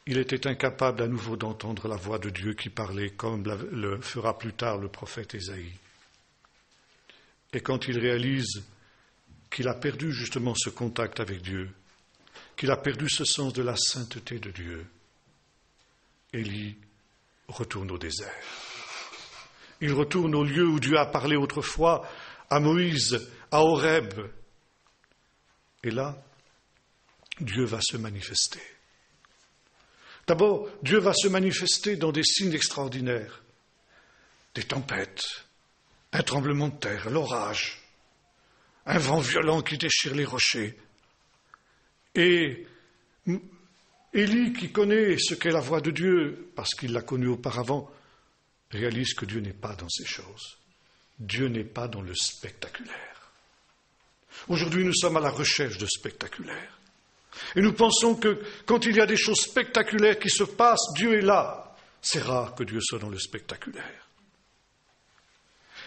il était incapable à nouveau d'entendre la voix de Dieu qui parlait, comme le fera plus tard le prophète Ésaïe. Et quand il réalise qu'il a perdu justement ce contact avec Dieu, qu'il a perdu ce sens de la sainteté de Dieu, Élie retourne au désert. Il retourne au lieu où Dieu a parlé autrefois à Moïse, à Horeb. Et là, Dieu va se manifester. D'abord, Dieu va se manifester dans des signes extraordinaires. Des tempêtes, un tremblement de terre, l'orage, un vent violent qui déchire les rochers. Et Élie, qui connaît ce qu'est la voix de Dieu, parce qu'il l'a connue auparavant, réalise que Dieu n'est pas dans ces choses. Dieu n'est pas dans le spectaculaire. Aujourd'hui, nous sommes à la recherche de spectaculaire. Et nous pensons que quand il y a des choses spectaculaires qui se passent, Dieu est là. C'est rare que Dieu soit dans le spectaculaire.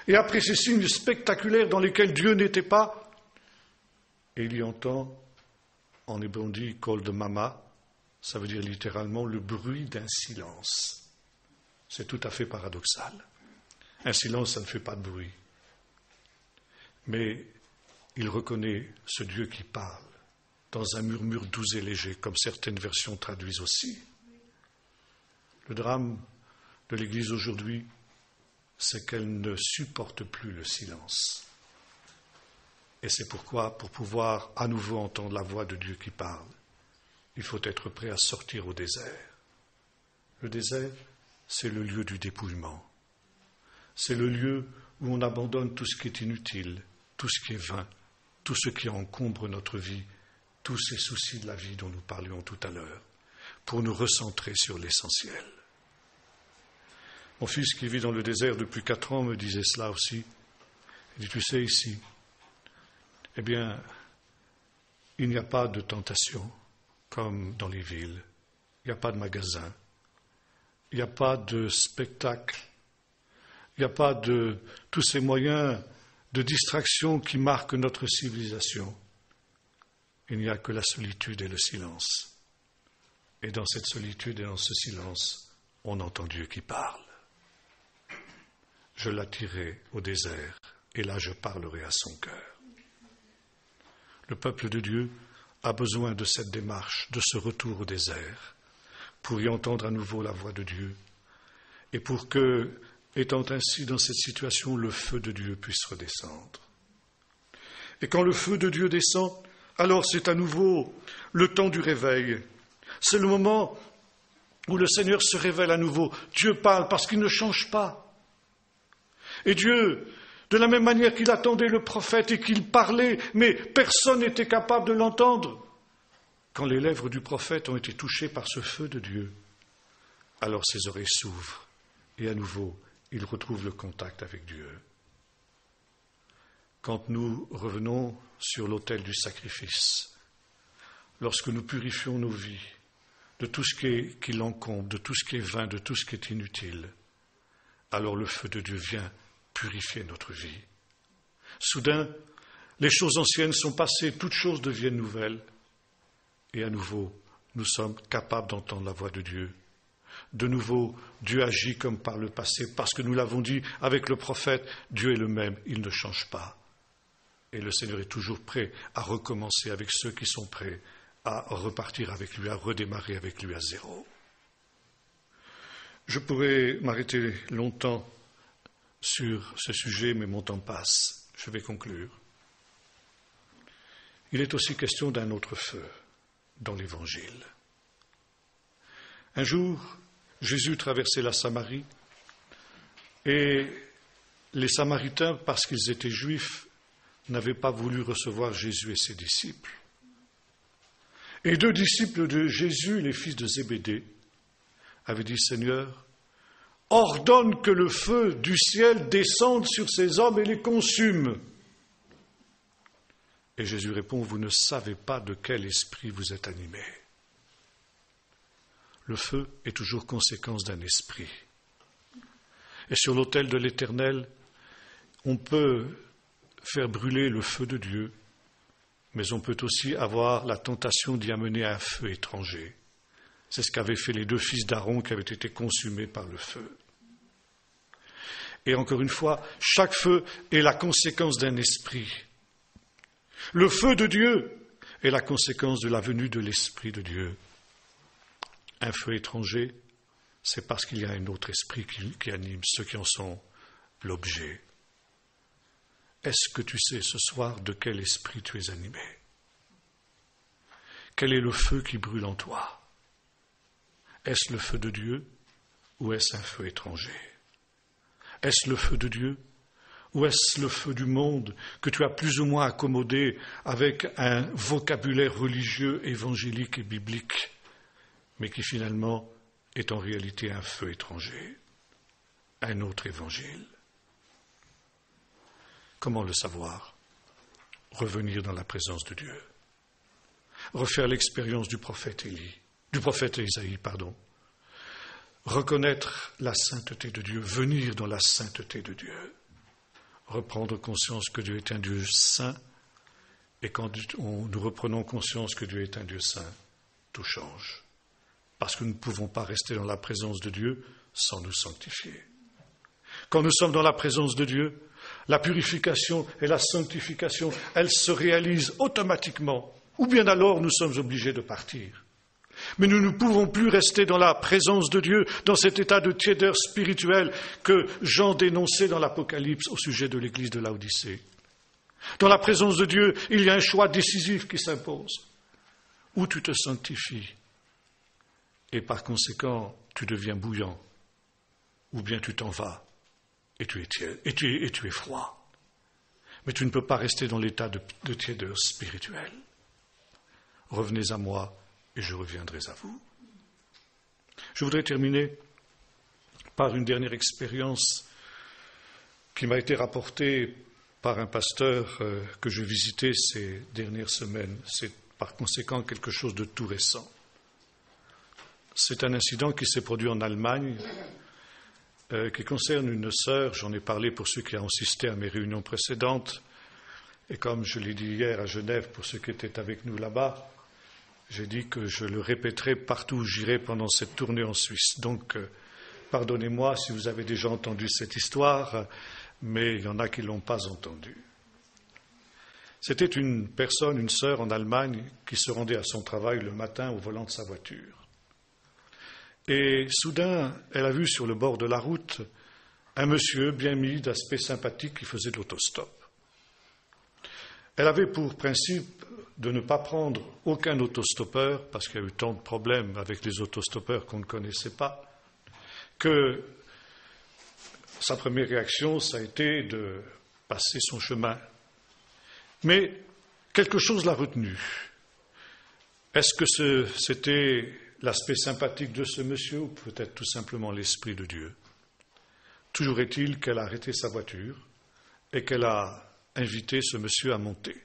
Et après ces signes spectaculaires dans lesquels Dieu n'était pas, Élie entend, en hébreu on dit kol de mama, ça veut dire littéralement le bruit d'un silence. C'est tout à fait paradoxal. Un silence, ça ne fait pas de bruit. Mais il reconnaît ce Dieu qui parle, dans un murmure doux et léger, comme certaines versions traduisent aussi. Le drame de l'Église aujourd'hui, c'est qu'elle ne supporte plus le silence. Et c'est pourquoi, pour pouvoir à nouveau entendre la voix de Dieu qui parle, il faut être prêt à sortir au désert. Le désert, c'est le lieu du dépouillement. C'est le lieu où on abandonne tout ce qui est inutile, tout ce qui est vain, tout ce qui encombre notre vie, tous ces soucis de la vie dont nous parlions tout à l'heure, pour nous recentrer sur l'essentiel. Mon fils qui vit dans le désert depuis 4 ans me disait cela aussi. Il dit, tu sais, ici, eh bien, il n'y a pas de tentation comme dans les villes. il n'y a pas de magasin, il n'y a pas de spectacle, il n'y a pas de tous ces moyens de distraction qui marquent notre civilisation. Il n'y a que la solitude et le silence. Et dans cette solitude et dans ce silence, on entend Dieu qui parle. Je l'attirerai au désert, et là je parlerai à son cœur. Le peuple de Dieu a besoin de cette démarche, de ce retour au désert, pour y entendre à nouveau la voix de Dieu, et pour que, étant ainsi dans cette situation, le feu de Dieu puisse redescendre. Et quand le feu de Dieu descend, alors c'est à nouveau le temps du réveil. C'est le moment où le Seigneur se révèle à nouveau. Dieu parle parce qu'il ne change pas. Et Dieu, de la même manière qu'il attendait le prophète et qu'il parlait, mais personne n'était capable de l'entendre. Quand les lèvres du prophète ont été touchées par ce feu de Dieu, alors ses oreilles s'ouvrent et à nouveau, il retrouve le contact avec Dieu. Quand nous revenons sur l'autel du sacrifice, lorsque nous purifions nos vies de tout ce qui l'encombre, de tout ce qui est vain, de tout ce qui est inutile, alors le feu de Dieu vient purifier notre vie. Soudain, les choses anciennes sont passées, toutes choses deviennent nouvelles, et à nouveau, nous sommes capables d'entendre la voix de Dieu. De nouveau, Dieu agit comme par le passé, parce que nous l'avons dit avec le prophète, Dieu est le même, il ne change pas. Et le Seigneur est toujours prêt à recommencer avec ceux qui sont prêts à repartir avec lui, à redémarrer avec lui à zéro. Je pourrais m'arrêter longtemps sur ce sujet, mais mon temps passe. Je vais conclure. Il est aussi question d'un autre feu dans l'Évangile. Un jour, Jésus traversait la Samarie et les Samaritains, parce qu'ils étaient juifs, n'avaient pas voulu recevoir Jésus et ses disciples. Et 2 disciples de Jésus, les fils de Zébédée, avaient dit « Seigneur, ordonne que le feu du ciel descende sur ces hommes et les consume. » Et Jésus répond « Vous ne savez pas de quel esprit vous êtes animés. » Le feu est toujours conséquence d'un esprit. Et sur l'autel de l'Éternel, on peut faire brûler le feu de Dieu, mais on peut aussi avoir la tentation d'y amener un feu étranger. C'est ce qu'avaient fait les 2 fils d'Aaron qui avaient été consumés par le feu. Et encore une fois, chaque feu est la conséquence d'un esprit. Le feu de Dieu est la conséquence de la venue de l'Esprit de Dieu. Un feu étranger, c'est parce qu'il y a un autre esprit qui anime ceux qui en sont l'objet. Est-ce que tu sais ce soir de quel esprit tu es animé? Quel est le feu qui brûle en toi? Est-ce le feu de Dieu ou est-ce un feu étranger? Est-ce le feu de Dieu ou est-ce le feu du monde que tu as plus ou moins accommodé avec un vocabulaire religieux, évangélique et biblique, mais qui finalement est en réalité un feu étranger, un autre évangile? Comment le savoir? Revenir dans la présence de Dieu. Refaire l'expérience du prophète Isaïe. Reconnaître la sainteté de Dieu, venir dans la sainteté de Dieu. Reprendre conscience que Dieu est un Dieu saint, et quand nous reprenons conscience que Dieu est un Dieu saint, tout change. Parce que nous ne pouvons pas rester dans la présence de Dieu sans nous sanctifier. Quand nous sommes dans la présence de Dieu, la purification et la sanctification, elles se réalisent automatiquement, ou bien alors nous sommes obligés de partir. Mais nous ne pouvons plus rester dans la présence de Dieu, dans cet état de tiédeur spirituelle que Jean dénonçait dans l'Apocalypse au sujet de l'église de Laodicée. Dans la présence de Dieu, il y a un choix décisif qui s'impose. Ou tu te sanctifies, et par conséquent, tu deviens bouillant, ou bien tu t'en vas. Et tu es froid. Mais tu ne peux pas rester dans l'état de tiédeur spirituelle. Revenez à moi et je reviendrai à vous. Je voudrais terminer par une dernière expérience qui m'a été rapportée par un pasteur que je visitais ces dernières semaines. C'est par conséquent quelque chose de tout récent. C'est un incident qui s'est produit en Allemagne, qui concerne une sœur. J'en ai parlé pour ceux qui ont assisté à mes réunions précédentes. Et comme je l'ai dit hier à Genève pour ceux qui étaient avec nous là-bas, j'ai dit que je le répéterai partout où j'irai pendant cette tournée en Suisse. Donc, pardonnez-moi si vous avez déjà entendu cette histoire, mais il y en a qui ne l'ont pas entendue. C'était une personne, une sœur en Allemagne, qui se rendait à son travail le matin au volant de sa voiture. Et soudain, elle a vu sur le bord de la route un monsieur bien mis, d'aspect sympathique, qui faisait de l'autostop. Elle avait pour principe de ne pas prendre aucun autostoppeur, parce qu'il y a eu tant de problèmes avec les autostoppeurs qu'on ne connaissait pas, que sa première réaction, ça a été de passer son chemin. Mais quelque chose l'a retenu. Est-ce que c'était l'aspect sympathique de ce monsieur ou peut-être tout simplement l'Esprit de Dieu? Toujours est-il qu'elle a arrêté sa voiture et qu'elle a invité ce monsieur à monter.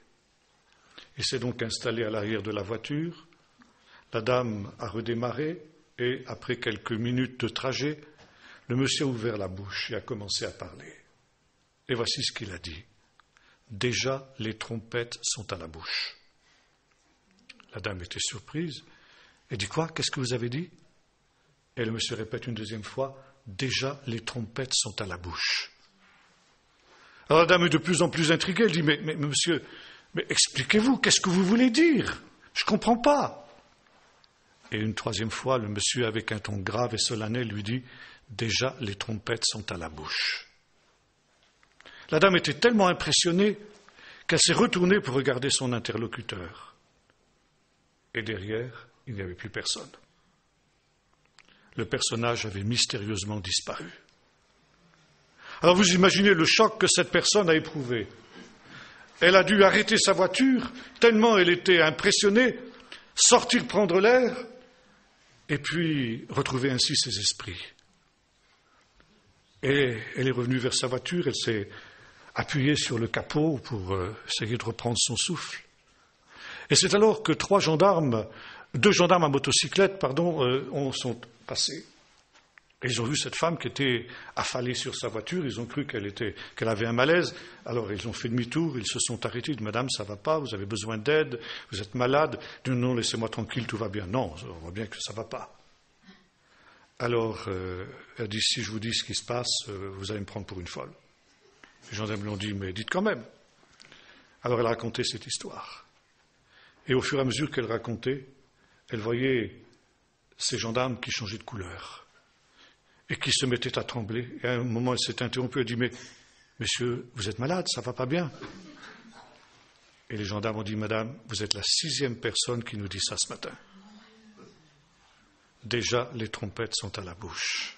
Il s'est donc installé à l'arrière de la voiture. La dame a redémarré et, après quelques minutes de trajet, le monsieur a ouvert la bouche et a commencé à parler. Et voici ce qu'il a dit. Déjà, les trompettes sont à la bouche. La dame était surprise. Elle dit quoi? Qu'est-ce que vous avez dit? Et le monsieur répète une deuxième fois. Déjà, les trompettes sont à la bouche. Alors la dame est de plus en plus intriguée. Elle dit, mais monsieur, mais expliquez-vous, qu'est-ce que vous voulez dire? Je ne comprends pas. Et une troisième fois, le monsieur, avec un ton grave et solennel, lui dit, déjà, les trompettes sont à la bouche. La dame était tellement impressionnée qu'elle s'est retournée pour regarder son interlocuteur. Et derrière, il n'y avait plus personne. Le personnage avait mystérieusement disparu. Alors vous imaginez le choc que cette personne a éprouvé. Elle a dû arrêter sa voiture, tellement elle était impressionnée, sortir prendre l'air, et puis retrouver ainsi ses esprits. Et elle est revenue vers sa voiture, elle s'est appuyée sur le capot pour essayer de reprendre son souffle. Et c'est alors que deux gendarmes à motocyclette, sont passés. Et ils ont vu cette femme qui était affalée sur sa voiture, ils ont cru qu'elle avait un malaise, alors ils ont fait demi-tour, ils se sont arrêtés, ils disent « Madame, ça ne va pas, vous avez besoin d'aide, vous êtes malade ?» « Non, laissez-moi tranquille, tout va bien. » « Non, on voit bien que ça ne va pas. » Alors, elle dit « Si je vous dis ce qui se passe, vous allez me prendre pour une folle. » Les gendarmes lui ont dit « Mais dites quand même. » Alors elle a raconté cette histoire. Et au fur et à mesure qu'elle racontait, elle voyait ces gendarmes qui changeaient de couleur et qui se mettaient à trembler. Et à un moment, elle s'est interrompue, elle dit « Mais, monsieur, vous êtes malade, ça ne va pas bien ?» Et les gendarmes ont dit « Madame, vous êtes la 6e personne qui nous dit ça ce matin. Déjà, les trompettes sont à la bouche. »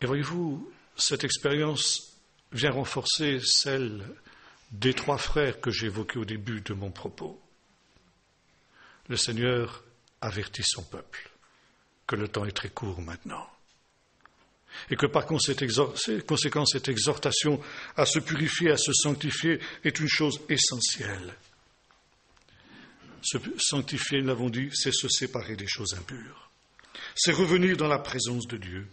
Et voyez-vous, cette expérience vient renforcer celle des 3 frères que j'ai évoqués au début de mon propos. Le Seigneur avertit son peuple que le temps est très court maintenant et que par conséquent cette exhortation à se purifier, à se sanctifier est une chose essentielle. Se sanctifier, nous l'avons dit, c'est se séparer des choses impures. C'est revenir dans la présence de Dieu.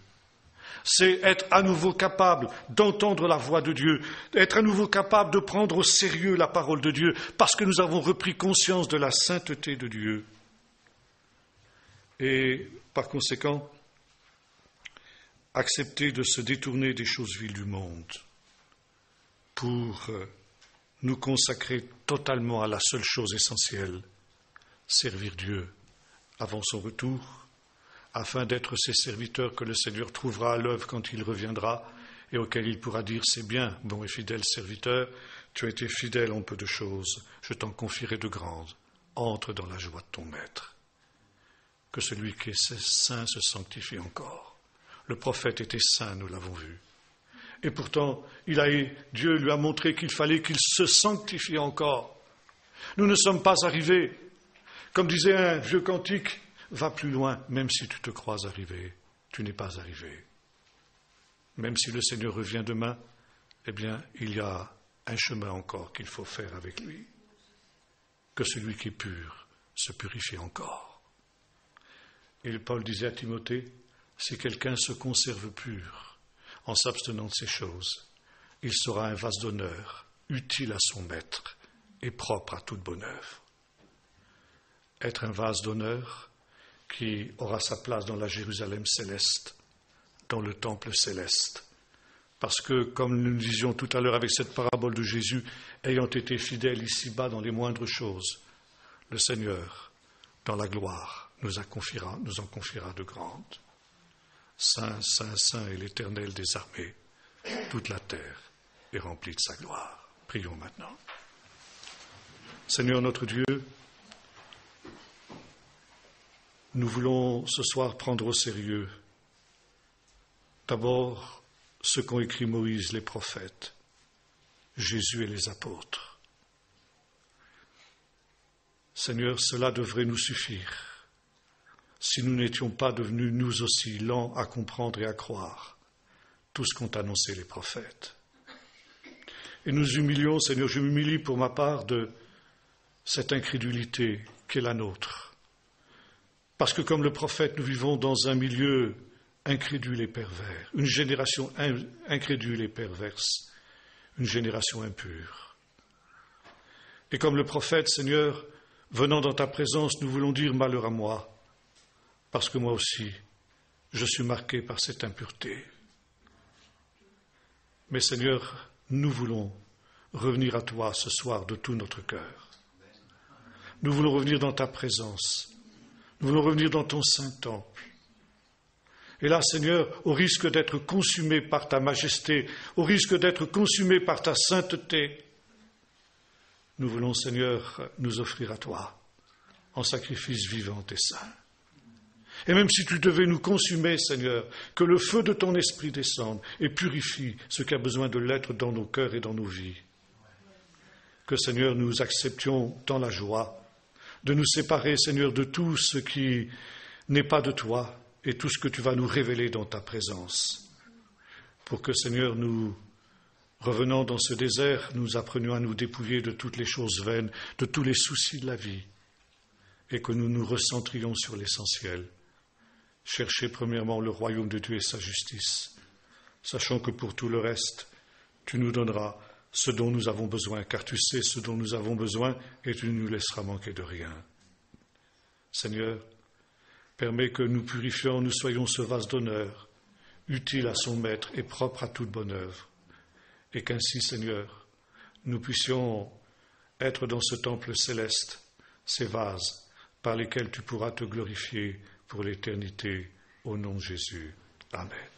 C'est être à nouveau capable d'entendre la voix de Dieu, être à nouveau capable de prendre au sérieux la parole de Dieu, parce que nous avons repris conscience de la sainteté de Dieu. Et par conséquent, accepter de se détourner des choses viles du monde pour nous consacrer totalement à la seule chose essentielle, servir Dieu avant son retour, afin d'être ses serviteurs que le Seigneur trouvera à l'œuvre quand il reviendra et auquel il pourra dire « C'est bien, bon et fidèle serviteur, tu as été fidèle en peu de choses, je t'en confierai de grandes, entre dans la joie de ton maître. » Que celui qui est saint se sanctifie encore. Le prophète était saint, nous l'avons vu. Et pourtant, Dieu lui a montré qu'il fallait qu'il se sanctifie encore. Nous ne sommes pas arrivés. Comme disait un vieux cantique, va plus loin, même si tu te crois arrivé, tu n'es pas arrivé. Même si le Seigneur revient demain, eh bien, il y a un chemin encore qu'il faut faire avec lui. Que celui qui est pur se purifie encore. Et Paul disait à Timothée, si quelqu'un se conserve pur en s'abstenant de ces choses, il sera un vase d'honneur, utile à son maître et propre à toute bonne œuvre. Être un vase d'honneur qui aura sa place dans la Jérusalem céleste, dans le temple céleste. Parce que, comme nous disions tout à l'heure avec cette parabole de Jésus, ayant été fidèle ici-bas dans les moindres choses, le Seigneur, dans la gloire, nous en confiera de grandes. Saint, Saint, Saint est l'Éternel des armées. Toute la terre est remplie de sa gloire. Prions maintenant. Seigneur notre Dieu, nous voulons ce soir prendre au sérieux d'abord ce qu'ont écrit Moïse, les prophètes, Jésus et les apôtres. Seigneur, cela devrait nous suffire si nous n'étions pas devenus nous aussi lents à comprendre et à croire tout ce qu'ont annoncé les prophètes. Et nous humilions, Seigneur, je m'humilie pour ma part de cette incrédulité qui est la nôtre. Parce que comme le prophète, nous vivons dans un milieu incrédule et pervers, une génération incrédule et perverse, une génération impure. Et comme le prophète, Seigneur, venant dans ta présence, nous voulons dire malheur à moi, parce que moi aussi, je suis marqué par cette impureté. Mais Seigneur, nous voulons revenir à toi ce soir de tout notre cœur. Nous voulons revenir dans ta présence. Nous voulons revenir dans ton saint temple. Et là, Seigneur, au risque d'être consumés par ta majesté, au risque d'être consumés par ta sainteté, nous voulons, Seigneur, nous offrir à toi en sacrifice vivant et saint. Et même si tu devais nous consumer, Seigneur, que le feu de ton esprit descende et purifie ce qui a besoin de l'être dans nos cœurs et dans nos vies. Que, Seigneur, nous acceptions dans la joie de nous séparer, Seigneur, de tout ce qui n'est pas de toi et tout ce que tu vas nous révéler dans ta présence. Pour que, Seigneur, nous, revenant dans ce désert, nous apprenions à nous dépouiller de toutes les choses vaines, de tous les soucis de la vie, et que nous nous recentrions sur l'essentiel. Chercher premièrement le royaume de Dieu et sa justice, sachant que pour tout le reste, tu nous donneras ce dont nous avons besoin, car tu sais ce dont nous avons besoin et tu ne nous laisseras manquer de rien. Seigneur, permets que nous purifions, nous soyons ce vase d'honneur, utile à son maître et propre à toute bonne œuvre, et qu'ainsi, Seigneur, nous puissions être dans ce temple céleste, ces vases par lesquels tu pourras te glorifier pour l'éternité, au nom de Jésus. Amen.